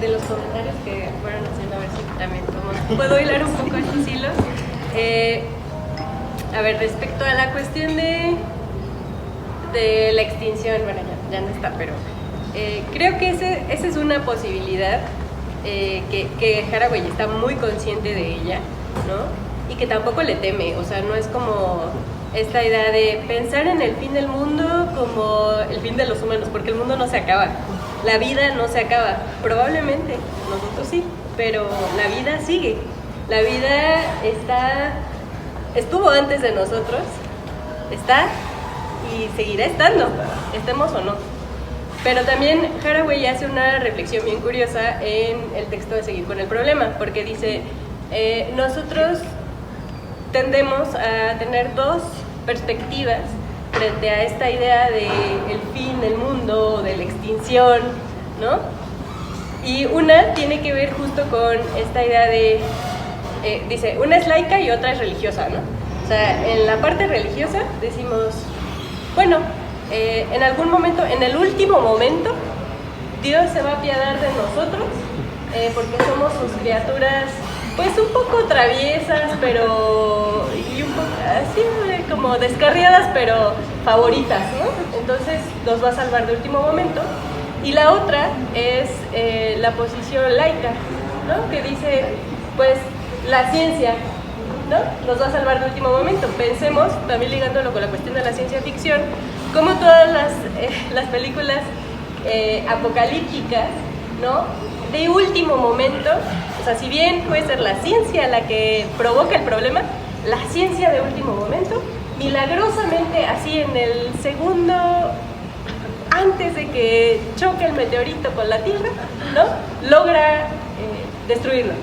los comentarios que fueron haciendo, a ver si también puedo hilar un poco estos hilos. A ver, respecto a la cuestión de la extinción, bueno, ya no está, pero creo que esa es una posibilidad que Haraway está muy consciente de ella, ¿no? Y que tampoco le teme, o sea, no es como esta idea de pensar en el fin del mundo como el fin de los humanos, porque el mundo no se acaba, la vida no se acaba, probablemente nosotros sí, pero la vida sigue, la vida estuvo antes de nosotros, está y seguirá estando, estemos o no. Pero también Haraway hace una reflexión bien curiosa en el texto de Seguir con el Problema, porque dice, nosotros tendemos a tener dos perspectivas frente a esta idea del fin del mundo, de la extinción, ¿no? Y una tiene que ver justo con esta idea de, dice, una es laica y otra es religiosa, ¿no? O sea, en la parte religiosa decimos, bueno, en algún momento, en el último momento, Dios se va a apiadar de nosotros, porque somos sus criaturas, pues un poco traviesas, pero y un poco así como descarriadas, pero favoritas, ¿no? Entonces nos va a salvar de último momento. Y la otra es la posición laica, ¿no? Que dice, pues la ciencia, ¿no? Nos va a salvar de último momento. Pensemos, también ligándolo con la cuestión de la ciencia ficción, como todas las películas apocalípticas, ¿no? De último momento, o sea, si bien puede ser la ciencia la que provoca el problema, la ciencia de último momento, milagrosamente, así en el segundo antes de que choque el meteorito con la Tierra, ¿no? Logra destruirlo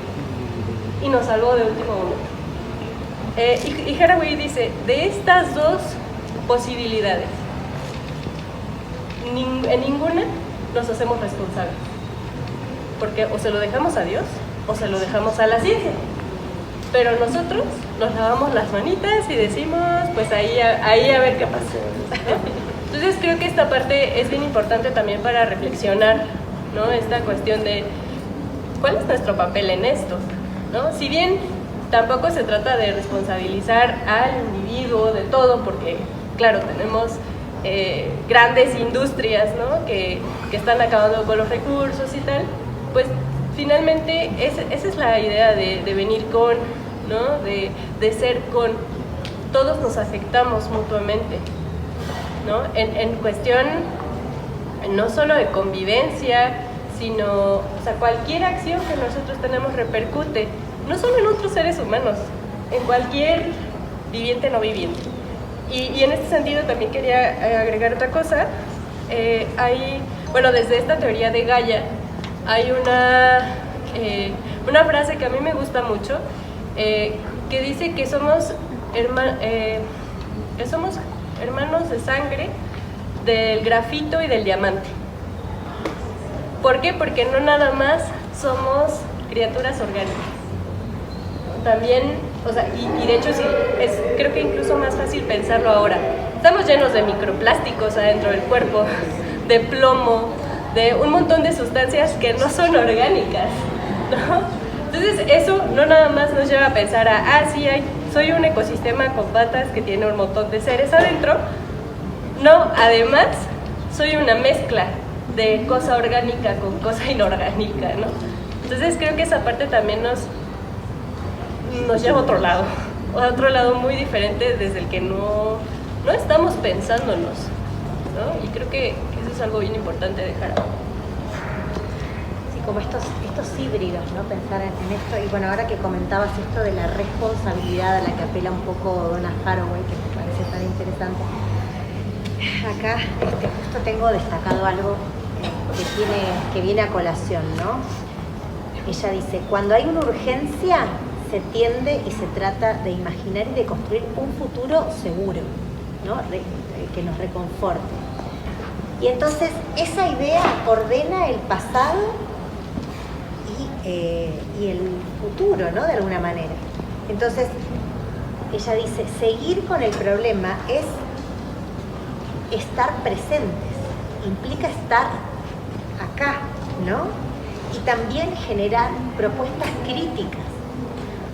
y nos salvó de último momento. Y Haraway dice, de estas dos posibilidades, en ninguna nos hacemos responsables, porque o se lo dejamos a Dios o se lo dejamos a la ciencia, pero nosotros nos lavamos las manitas y decimos, pues ahí a ver qué pasa. Entonces creo que esta parte es bien importante también para reflexionar, ¿no? Esta cuestión de cuál es nuestro papel en esto, ¿no? Si bien tampoco se trata de responsabilizar al individuo de todo, porque claro, tenemos grandes industrias, ¿no? que están acabando con los recursos y tal, pues finalmente esa es la idea de venir con, ¿no? de ser con, todos nos afectamos mutuamente, ¿no? En cuestión no solo de convivencia, sino, o sea, cualquier acción que nosotros tenemos repercute, no solo en otros seres humanos, en cualquier viviente o no viviente. Y en este sentido también quería agregar otra cosa. Bueno, desde esta teoría de Gaia hay una frase que a mí me gusta mucho, que dice que somos hermanos de sangre del grafito y del diamante. ¿Por qué? Porque no nada más somos criaturas orgánicas. También, o sea, y de hecho sí, creo que incluso más fácil pensarlo ahora. Estamos llenos de microplásticos adentro del cuerpo, de plomo, de un montón de sustancias que no son orgánicas, ¿no? Entonces eso no nada más nos lleva a pensar sí, soy un ecosistema con patas que tiene un montón de seres adentro, No, además, soy una mezcla de cosa orgánica con cosa inorgánica, ¿no? Entonces creo que esa parte también nos lleva a otro lado muy diferente desde el que no estamos pensándonos, ¿no? Y creo que eso es algo bien importante dejar. Sí, como estos híbridos, ¿no? Pensar en esto, y bueno, ahora que comentabas esto de la responsabilidad a la que apela un poco Donna Haraway, que me parece tan interesante, acá justo tengo destacado algo que viene a colación, ¿no? Ella dice, cuando hay una urgencia, se tiende y se trata de imaginar y de construir un futuro seguro, ¿no? Que nos reconforte. Y entonces esa idea ordena el pasado y el futuro, ¿no? De alguna manera. Entonces, ella dice, seguir con el problema es estar presentes, implica estar acá, ¿no? Y también generar propuestas críticas.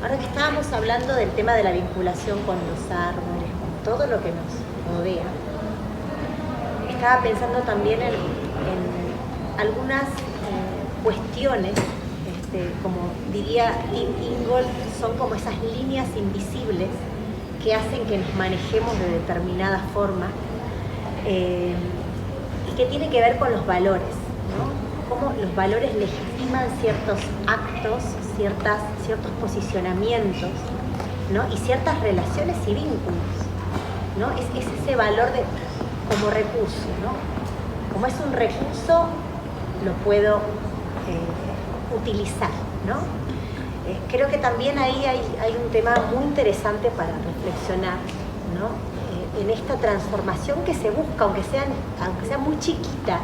Ahora que estábamos hablando del tema de la vinculación con los árboles, con todo lo que nos rodea, estaba pensando también en algunas cuestiones, como diría Ingold, son como esas líneas invisibles que hacen que nos manejemos de determinada forma y que tiene que ver con los valores, ¿no? Cómo los valores legitiman ciertos actos, ciertos posicionamientos, ¿no? Y ciertas relaciones y vínculos, ¿no? Es ese valor como recurso, ¿no? Como es un recurso, lo puedo utilizar, ¿no? Creo que también ahí hay un tema muy interesante para reflexionar, ¿no? En esta transformación que se busca, aunque sea muy chiquita,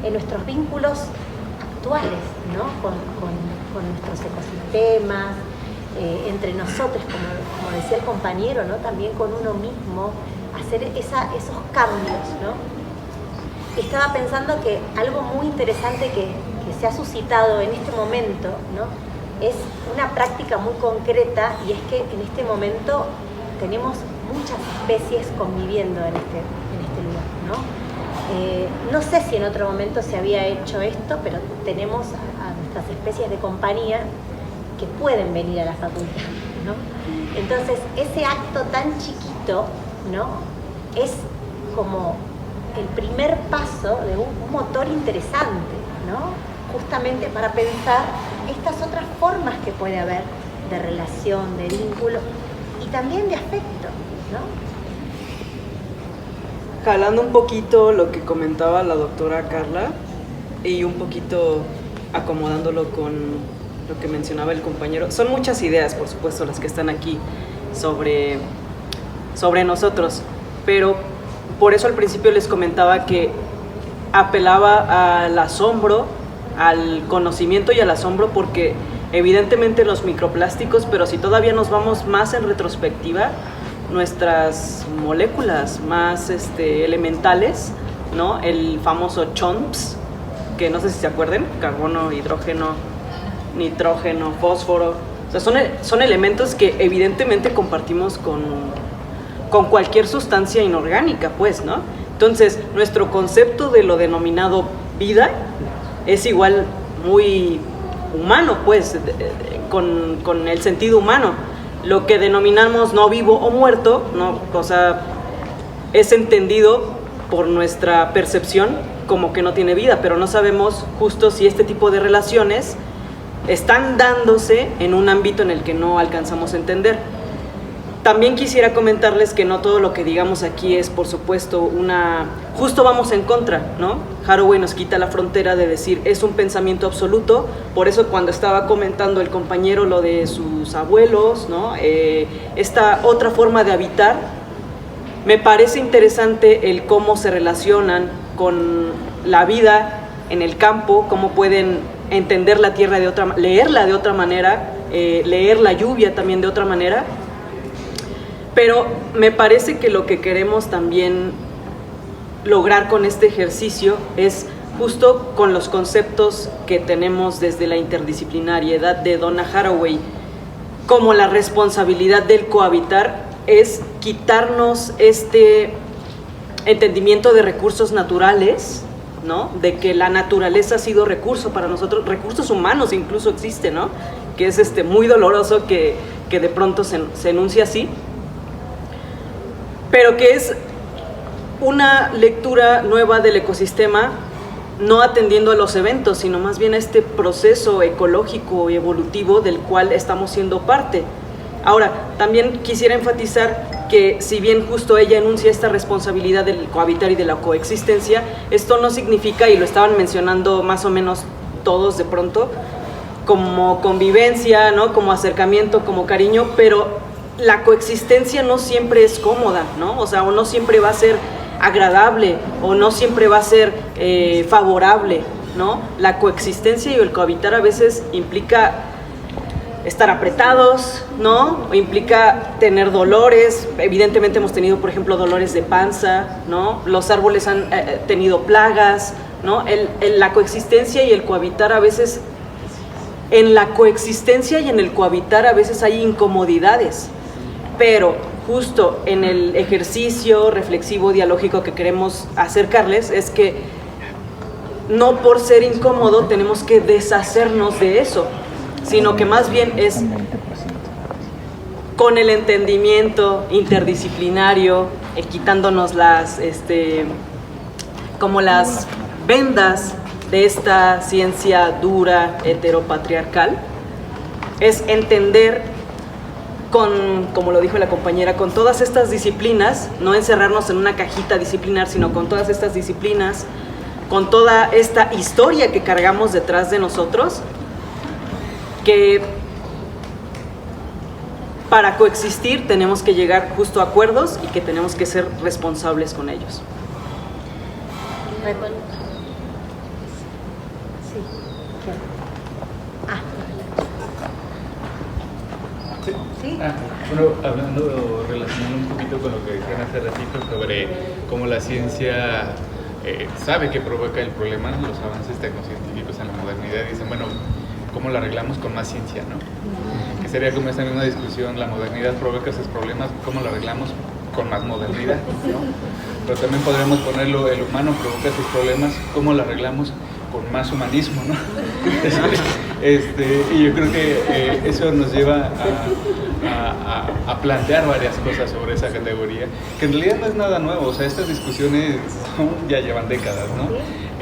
en nuestros vínculos actuales, ¿no? Con nuestros ecosistemas, entre nosotros, como decía el compañero, ¿no? También con uno mismo, hacer esos cambios, ¿no? Estaba pensando que algo muy interesante que se ha suscitado en este momento, ¿no? Es una práctica muy concreta, y es que en este momento tenemos muchas especies conviviendo en este lugar, ¿no? No sé si en otro momento se había hecho esto, pero tenemos a nuestras especies de compañía que pueden venir a la facultad, ¿no? Entonces, ese acto tan chiquito, ¿no? Es como el primer paso de un motor interesante, ¿no? Justamente para pensar estas otras formas que puede haber de relación, de vínculo y también de afecto, ¿no? Jalando un poquito lo que comentaba la doctora Carla y un poquito acomodándolo con lo que mencionaba el compañero. Son muchas ideas, por supuesto, las que están aquí sobre nosotros, pero por eso al principio les comentaba que apelaba al asombro, al conocimiento y al asombro, porque evidentemente los microplásticos, pero si todavía nos vamos más en retrospectiva, nuestras moléculas más elementales, ¿no? El famoso CHOMPS, que no sé si se acuerdan, carbono, hidrógeno, nitrógeno, fósforo, o sea, son elementos que evidentemente compartimos con cualquier sustancia inorgánica, pues, ¿no? Entonces, nuestro concepto de lo denominado vida es igual muy humano, pues, con el sentido humano. Lo que denominamos no vivo o muerto, ¿no? O sea, es entendido por nuestra percepción como que no tiene vida, pero no sabemos justo si este tipo de relaciones están dándose en un ámbito en el que no alcanzamos a entender. También quisiera comentarles que no todo lo que digamos aquí es, por supuesto, justo vamos en contra, ¿no? Haraway nos quita la frontera de decir es un pensamiento absoluto. Por eso cuando estaba comentando el compañero lo de sus abuelos, ¿no? Esta otra forma de habitar, me parece interesante el cómo se relacionan con la vida en el campo, cómo pueden entender la tierra leerla de otra manera, leer la lluvia también de otra manera. Pero me parece que lo que queremos también lograr con este ejercicio es justo con los conceptos que tenemos desde la interdisciplinariedad de Donna Haraway, como la responsabilidad del cohabitar, es quitarnos entendimiento de recursos naturales, ¿no? De que la naturaleza ha sido recurso para nosotros, recursos humanos incluso existe, ¿no? Que es muy doloroso que de pronto se enuncie así, pero que es una lectura nueva del ecosistema, no atendiendo a los eventos, sino más bien a este proceso ecológico y evolutivo del cual estamos siendo parte. Ahora, también quisiera enfatizar que si bien justo ella enuncia esta responsabilidad del cohabitar y de la coexistencia, esto no significa, y lo estaban mencionando más o menos todos de pronto, como convivencia, ¿no? Como acercamiento, como cariño, pero la coexistencia no siempre es cómoda, ¿no? O sea, o no siempre va a ser agradable, o no siempre va a ser favorable, ¿no? La coexistencia y el cohabitar a veces implica estar apretados, ¿no? O implica tener dolores. Evidentemente hemos tenido, por ejemplo, dolores de panza, ¿no? Los árboles han tenido plagas, ¿no? La coexistencia y el cohabitar a veces, en la coexistencia y en el cohabitar a veces hay incomodidades, pero justo en el ejercicio reflexivo dialógico que queremos acercarles es que no por ser incómodo tenemos que deshacernos de eso, sino que más bien es con el entendimiento interdisciplinario, quitándonos como las vendas de esta ciencia dura, heteropatriarcal, es entender como lo dijo la compañera, con todas estas disciplinas, no encerrarnos en una cajita disciplinar, sino con todas estas disciplinas, con toda esta historia que cargamos detrás de nosotros, que para coexistir tenemos que llegar justo a acuerdos y que tenemos que ser responsables con ellos. Bueno, hablando, relacionando un poquito con lo que decían hace ratito sobre cómo la ciencia sabe que provoca el problema, los avances tecnocientíficos en la modernidad, dicen, bueno, ¿cómo lo arreglamos con más ciencia, no? Que sería como esta misma discusión, la modernidad provoca esos problemas, ¿cómo lo arreglamos con más modernidad, no? Pero también podríamos ponerlo, el humano provoca esos problemas, ¿cómo lo arreglamos con más humanismo, no? Y yo creo que eso nos lleva a plantear varias cosas sobre esa categoría, que en realidad no es nada nuevo, o sea, estas discusiones ya llevan décadas, ¿no?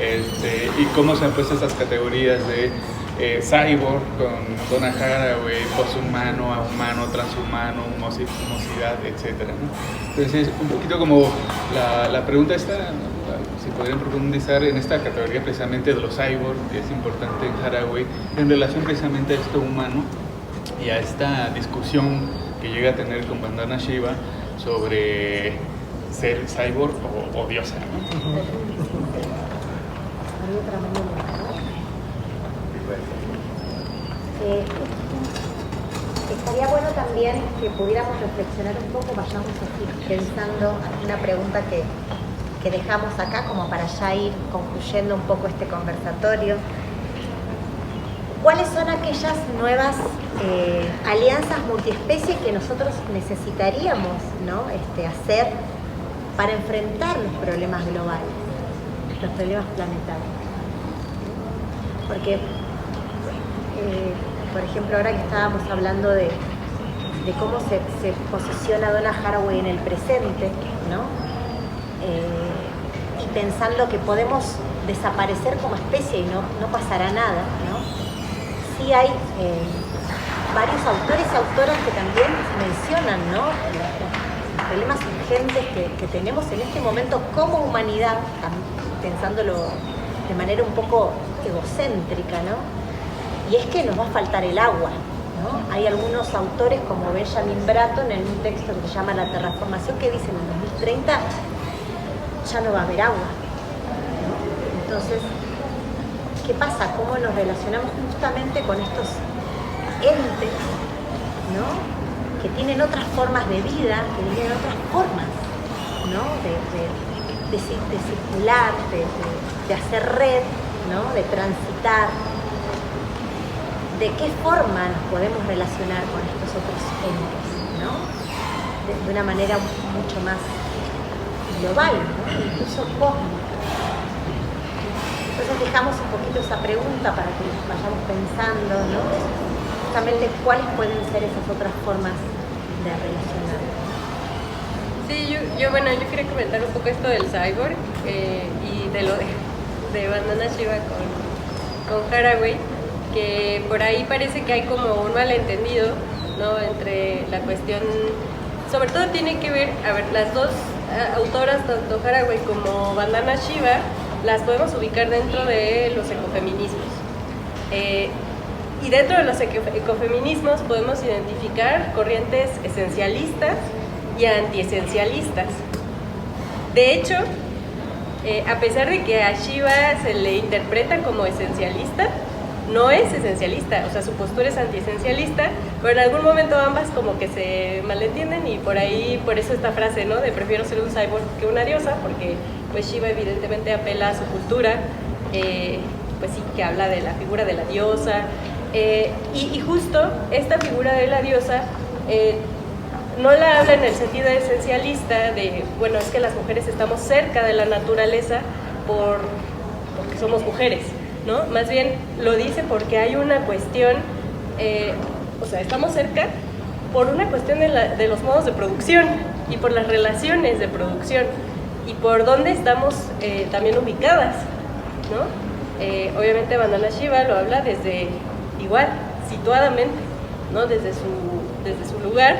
Y cómo se han puesto estas categorías de cyborg con Donna Haraway, poshumano, ahumano, transhumano, humosidad, etcétera, ¿no? Entonces, un poquito como la pregunta está, si podrían profundizar en esta categoría precisamente de los cyborg, que es importante en Haraway, en relación precisamente a esto humano y a esta discusión que llega a tener con Vandana Shiva sobre ser cyborg o diosa, ¿no? Estaría bueno también que pudiéramos reflexionar un poco, vayamos así pensando una pregunta que dejamos acá como para ya ir concluyendo un poco este conversatorio. ¿Cuáles son aquellas nuevas alianzas multiespecie que nosotros necesitaríamos, ¿no? hacer para enfrentar los problemas globales, los problemas planetarios? Porque por ejemplo, ahora que estábamos hablando de cómo se posiciona Donna Haraway en el presente, ¿no? Y pensando que podemos desaparecer como especie y no pasará nada, ¿no? Sí hay varios autores y autoras que también mencionan, ¿no? Los problemas urgentes que tenemos en este momento como humanidad, pensándolo de manera un poco egocéntrica, ¿no? Y es que nos va a faltar el agua, ¿no? Hay algunos autores como Benjamin Bratton en un texto que se llama La Terraformación que dicen en 2030 ya no va a haber agua, ¿no? Entonces, ¿qué pasa? ¿Cómo nos relacionamos justamente con estos entes, ¿no? Que tienen otras formas de vida, que tienen otras formas, ¿no? de circular, de hacer red, ¿no? De transitar. ¿De qué forma nos podemos relacionar con estos otros entes, ¿no? De una manera mucho más global, ¿no? Incluso cósmica. Entonces dejamos un poquito esa pregunta para que vayamos pensando, ¿no? Justamente cuáles pueden ser esas otras formas de relacionar. Sí, yo quería comentar un poco esto del cyborg y de lo de Vandana Shiva con Haraway, que por ahí parece que hay como un malentendido, ¿no? Entre la cuestión, sobre todo tiene que ver, las dos autoras, tanto Haraway como Vandana Shiva, las podemos ubicar dentro de los ecofeminismos. Y dentro de los ecofeminismos podemos identificar corrientes esencialistas y antiesencialistas. De hecho, a pesar de que a Shiva se le interpreta como esencialista, no es esencialista, o sea, su postura es antiesencialista, pero en algún momento ambas como que se malentienden y por ahí, por eso esta frase, ¿no? De prefiero ser un cyborg que una diosa, porque pues Shiva evidentemente apela a su cultura, pues sí, que habla de la figura de la diosa, y justo esta figura de la diosa no la habla en el sentido esencialista de, bueno, es que las mujeres estamos cerca de la naturaleza porque somos mujeres, ¿no? Más bien lo dice porque hay una cuestión, o sea, estamos cerca por una cuestión de los modos de producción y por las relaciones de producción y por dónde estamos también ubicadas, ¿no? Obviamente Vandana Shiva lo habla desde, igual, situadamente, ¿no? Desde su lugar,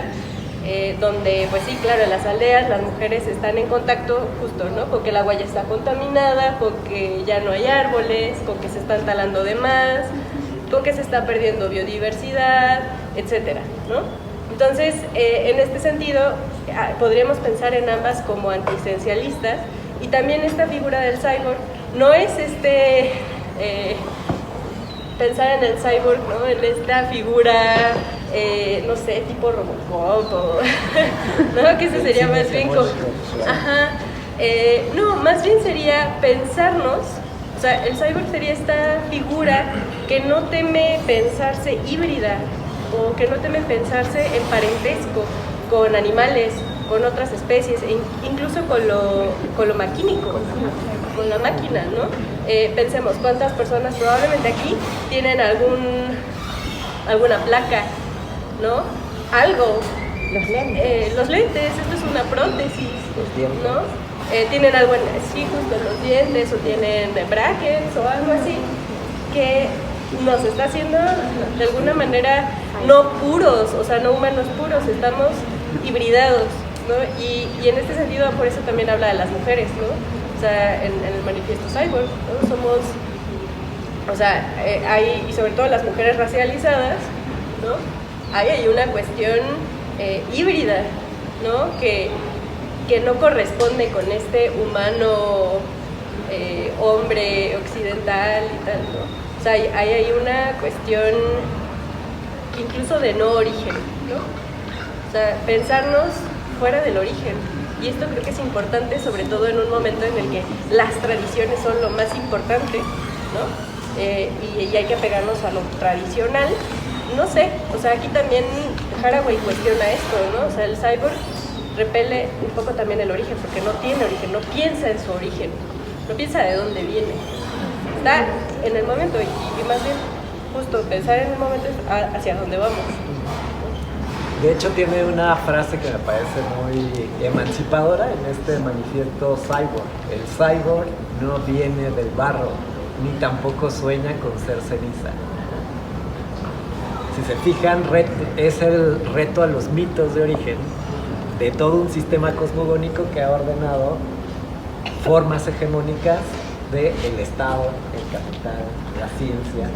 donde, pues sí, claro, en las aldeas las mujeres están en contacto justo, ¿no? Con que el agua ya está contaminada, con que ya no hay árboles, con que se están talando de más, con que se está perdiendo biodiversidad, etcétera, ¿no? Entonces, en este sentido, podríamos pensar en ambas como antiesencialistas, y también esta figura del cyborg no es pensar en el cyborg, ¿no? En esta figura, no sé, tipo Robocop, ¿no? Que eso sería más bien como... Ajá. No, más bien sería pensarnos, o sea, el cyborg sería esta figura que no teme pensarse híbrida o que no teme pensarse en parentesco con animales, con otras especies, incluso con lo maquínico, con la máquina, ¿no? Pensemos, ¿cuántas personas probablemente aquí tienen alguna placa, ¿no? Algo. Los lentes, esto es una prótesis, ¿no? Tienen algo sí, justo en los dientes, o tienen brackets o algo así, que nos está haciendo de alguna manera no puros, o sea, no humanos puros, estamos hibridados, ¿no? Y en este sentido, por eso también habla de las mujeres, ¿no? O sea, en el manifiesto cyborg, ¿no? Somos, o sea, hay, y sobre todo las mujeres racializadas, ¿no? Hay una cuestión híbrida, ¿no? Que no corresponde con este humano hombre occidental y tal, ¿no? O sea, hay una cuestión incluso de no origen, ¿no? O sea, pensarnos fuera del origen. Y esto creo que es importante, sobre todo en un momento en el que las tradiciones son lo más importante, ¿no? Y hay que apegarnos a lo tradicional. No sé, o sea, aquí también Haraway cuestiona esto, ¿no? O sea, el cyborg repele un poco también el origen, porque no tiene origen, no piensa en su origen, no piensa de dónde viene. Está en el momento y más bien justo pensar en el momento es hacia dónde vamos. De hecho tiene una frase que me parece muy emancipadora en este manifiesto cyborg. El cyborg no viene del barro, ni tampoco sueña con ser ceniza. Si se fijan, es el reto a los mitos de origen de todo un sistema cosmogónico que ha ordenado formas hegemónicas del Estado, el capital, la ciencia,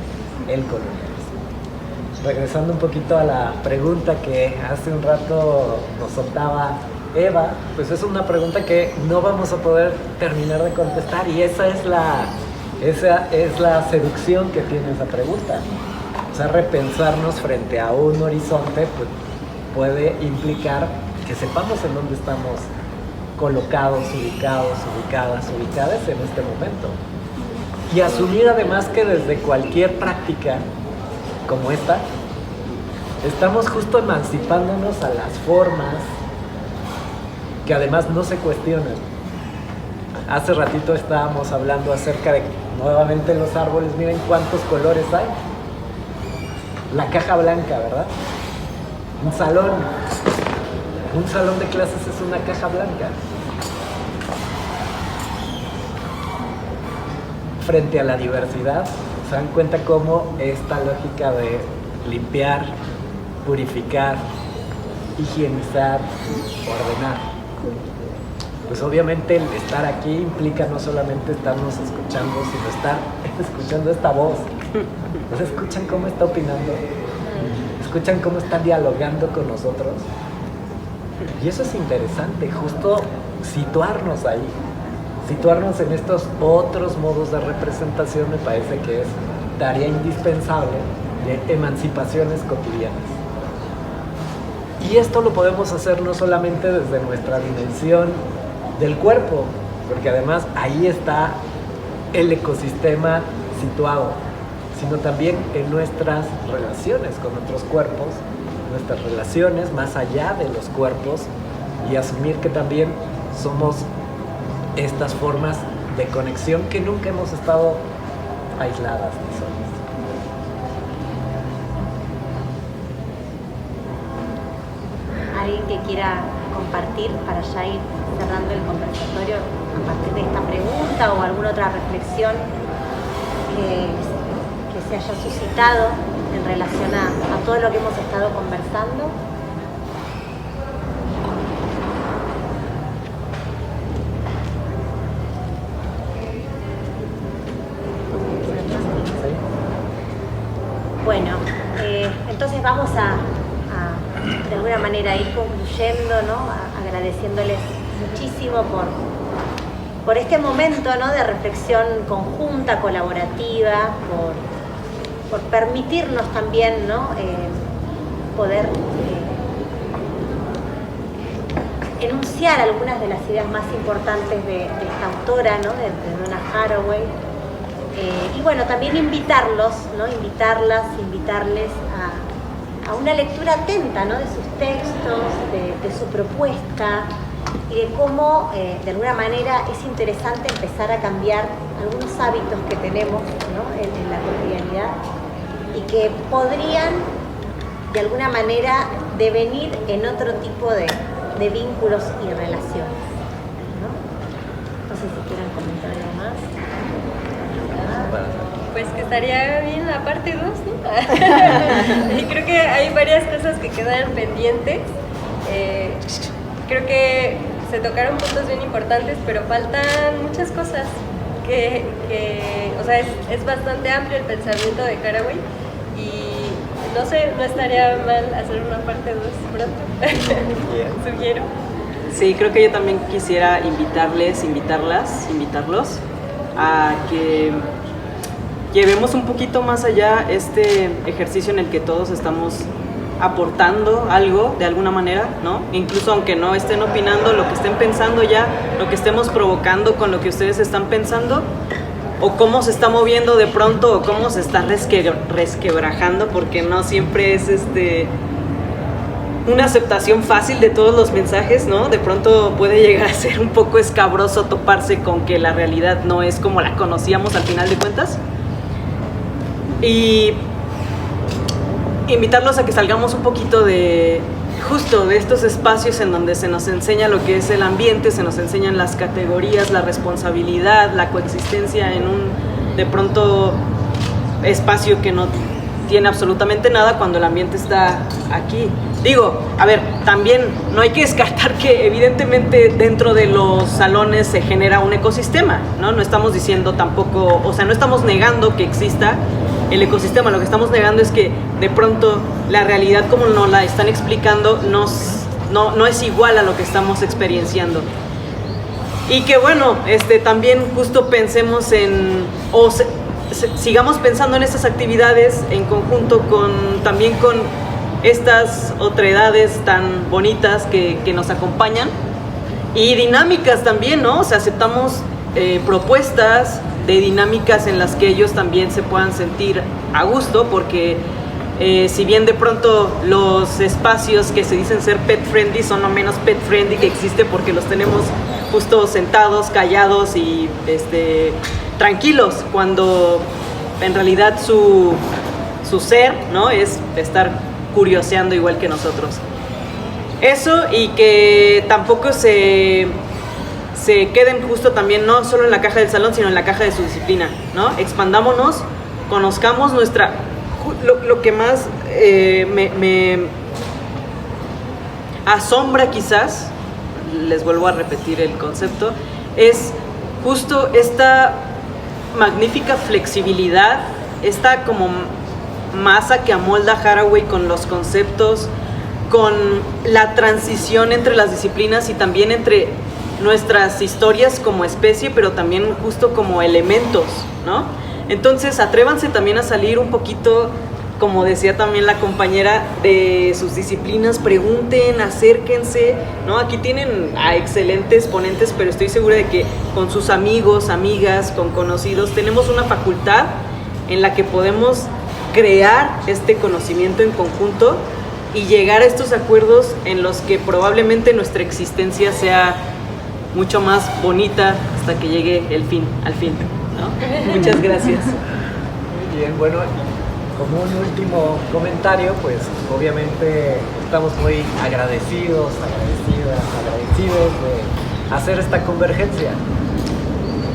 el colonialismo. Regresando un poquito a la pregunta que hace un rato nos soltaba Eva, pues es una pregunta que no vamos a poder terminar de contestar, y esa es la seducción que tiene esa pregunta. O sea, repensarnos frente a un horizonte pues, puede implicar que sepamos en dónde estamos colocados, ubicadas en este momento. Y asumir además que desde cualquier práctica como esta, estamos justo emancipándonos a las formas que además no se cuestionan, Hace ratito estábamos hablando acerca de nuevamente los árboles, miren cuántos colores hay. La caja blanca, ¿verdad? Un salón de clases es una caja blanca. Frente a la diversidad, se dan cuenta cómo esta lógica de limpiar, purificar, higienizar, ordenar. Pues obviamente el estar aquí implica no solamente estarnos escuchando, sino estar escuchando esta voz. ¿Nos escuchan cómo está opinando? ¿Escuchan cómo está dialogando con nosotros? Y eso es interesante, justo situarnos ahí. Situarnos en estos otros modos de representación me parece que es tarea indispensable de emancipaciones cotidianas. Y esto lo podemos hacer no solamente desde nuestra dimensión del cuerpo, porque además ahí está el ecosistema situado, sino también en nuestras relaciones con otros cuerpos, nuestras relaciones más allá de los cuerpos, y asumir que también somos estas formas de conexión que nunca hemos estado aisladas ni solas. ¿Alguien que quiera compartir para ya ir cerrando el conversatorio a partir de esta pregunta o alguna otra reflexión que se haya suscitado en relación a todo lo que hemos estado conversando? Bueno, entonces vamos a de alguna manera ir concluyendo, ¿no? Agradeciéndoles muchísimo por este momento, ¿no? De reflexión conjunta, colaborativa, por permitirnos también, ¿no? Poder enunciar algunas de las ideas más importantes de esta autora, ¿no? De Donna Haraway. Y bueno, también invitarlos, ¿no? Invitarles a una lectura atenta, ¿no? De sus textos, de su propuesta y de cómo de alguna manera es interesante empezar a cambiar algunos hábitos que tenemos, ¿no? en la cotidianidad y que podrían de alguna manera devenir en otro tipo de vínculos y relaciones, ¿no? No sé si quieren comentar algo más. Pues que estaría bien la parte 2, ¿no? Y creo que hay varias cosas que quedan pendientes. Creo que se tocaron puntos bien importantes, pero faltan muchas cosas o sea, es bastante amplio el pensamiento de Haraway y no sé, no estaría mal hacer una parte 2 pronto. Sugiero. Sí, creo que yo también quisiera invitarlos a que llevemos un poquito más allá este ejercicio en el que todos estamos aportando algo de alguna manera, ¿no? Incluso aunque no estén opinando, lo que estén pensando ya, lo que estemos provocando con lo que ustedes están pensando, o cómo se está moviendo de pronto, o cómo se está resquebrajando, porque no siempre es una aceptación fácil de todos los mensajes, ¿no? De pronto puede llegar a ser un poco escabroso toparse con que la realidad no es como la conocíamos al final de cuentas. Y invitarlos a que salgamos un poquito de estos espacios en donde se nos enseña lo que es el ambiente, se nos enseñan las categorías, la responsabilidad, la coexistencia en un, de pronto, espacio que no tiene absolutamente nada cuando el ambiente está aquí. Digo, a ver, también no hay que descartar que evidentemente dentro de los salones se genera un ecosistema, ¿no? No estamos diciendo tampoco, o sea, no estamos negando que exista el ecosistema, lo que estamos negando es que de pronto la realidad como nos la están explicando no es igual a lo que estamos experienciando. Y que bueno, también justo pensemos sigamos pensando en estas actividades en conjunto también con estas otredades tan bonitas que nos acompañan y dinámicas también, ¿no? O sea, aceptamos propuestas de dinámicas en las que ellos también se puedan sentir a gusto, porque Si bien de pronto los espacios que se dicen ser pet friendly son lo menos pet friendly que existe, porque los tenemos justo sentados, callados y tranquilos, cuando en realidad su ser, ¿no?, es estar curioseando igual que nosotros. Eso, y que tampoco se queden justo también no solo en la caja del salón, sino en la caja de su disciplina, ¿no? Expandámonos, conozcamos lo que más me asombra quizás, les vuelvo a repetir el concepto, es justo esta magnífica flexibilidad, esta como masa que amolda Haraway con los conceptos, con la transición entre las disciplinas y también entre nuestras historias como especie, pero también justo como elementos, ¿no? Entonces atrévanse también a salir un poquito, como decía también la compañera, de sus disciplinas, pregunten, acérquense, ¿no? Aquí tienen a excelentes ponentes, pero estoy segura de que con sus amigos, amigas, con conocidos, tenemos una facultad en la que podemos crear este conocimiento en conjunto y llegar a estos acuerdos en los que probablemente nuestra existencia sea mucho más bonita hasta que llegue al fin, ¿no? Muchas gracias. Muy bien, bueno, como un último comentario, pues obviamente estamos muy agradecidos de hacer esta convergencia,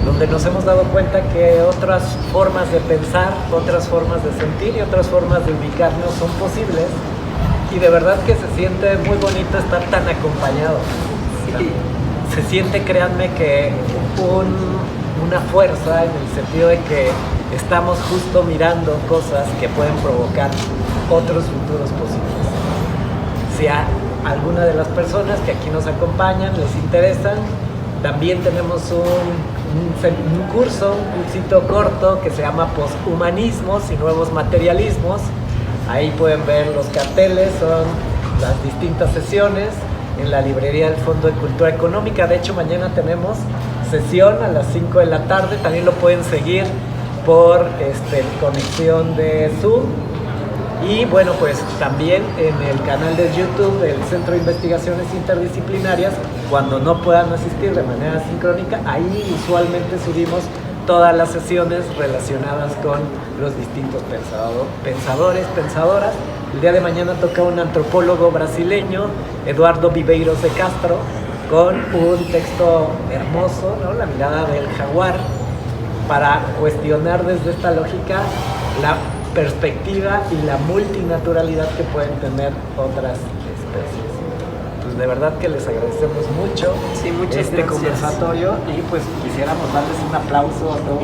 donde nos hemos dado cuenta que otras formas de pensar, otras formas de sentir y otras formas de ubicarnos son posibles, y de verdad que se siente muy bonito estar tan acompañados. Sí. Se siente, créanme, que una fuerza, en el sentido de que estamos justo mirando cosas que pueden provocar otros futuros posibles. Si a alguna de las personas que aquí nos acompañan les interesan, también tenemos un curso, un cursito corto que se llama Posthumanismos y Nuevos Materialismos. Ahí pueden ver los carteles, son las distintas sesiones en la librería del Fondo de Cultura Económica. De hecho, mañana tenemos sesión a las 5 de la tarde. También lo pueden seguir por conexión de Zoom. Y bueno, pues también en el canal de YouTube del Centro de Investigaciones Interdisciplinarias, cuando no puedan asistir de manera sincrónica, ahí usualmente subimos todas las sesiones relacionadas con los distintos pensadores, pensadoras. El día de mañana toca un antropólogo brasileño, Eduardo Viveiros de Castro, con un texto hermoso, ¿no? La mirada del jaguar, para cuestionar desde esta lógica la perspectiva y la multinaturalidad que pueden tener otras especies. Pues de verdad que les agradecemos mucho este conversatorio, y pues quisiéramos darles un aplauso a todos.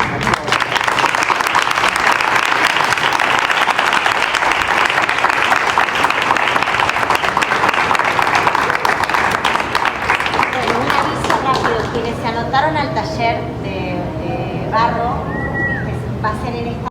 Quienes se anotaron al taller de barro, va a ser en esta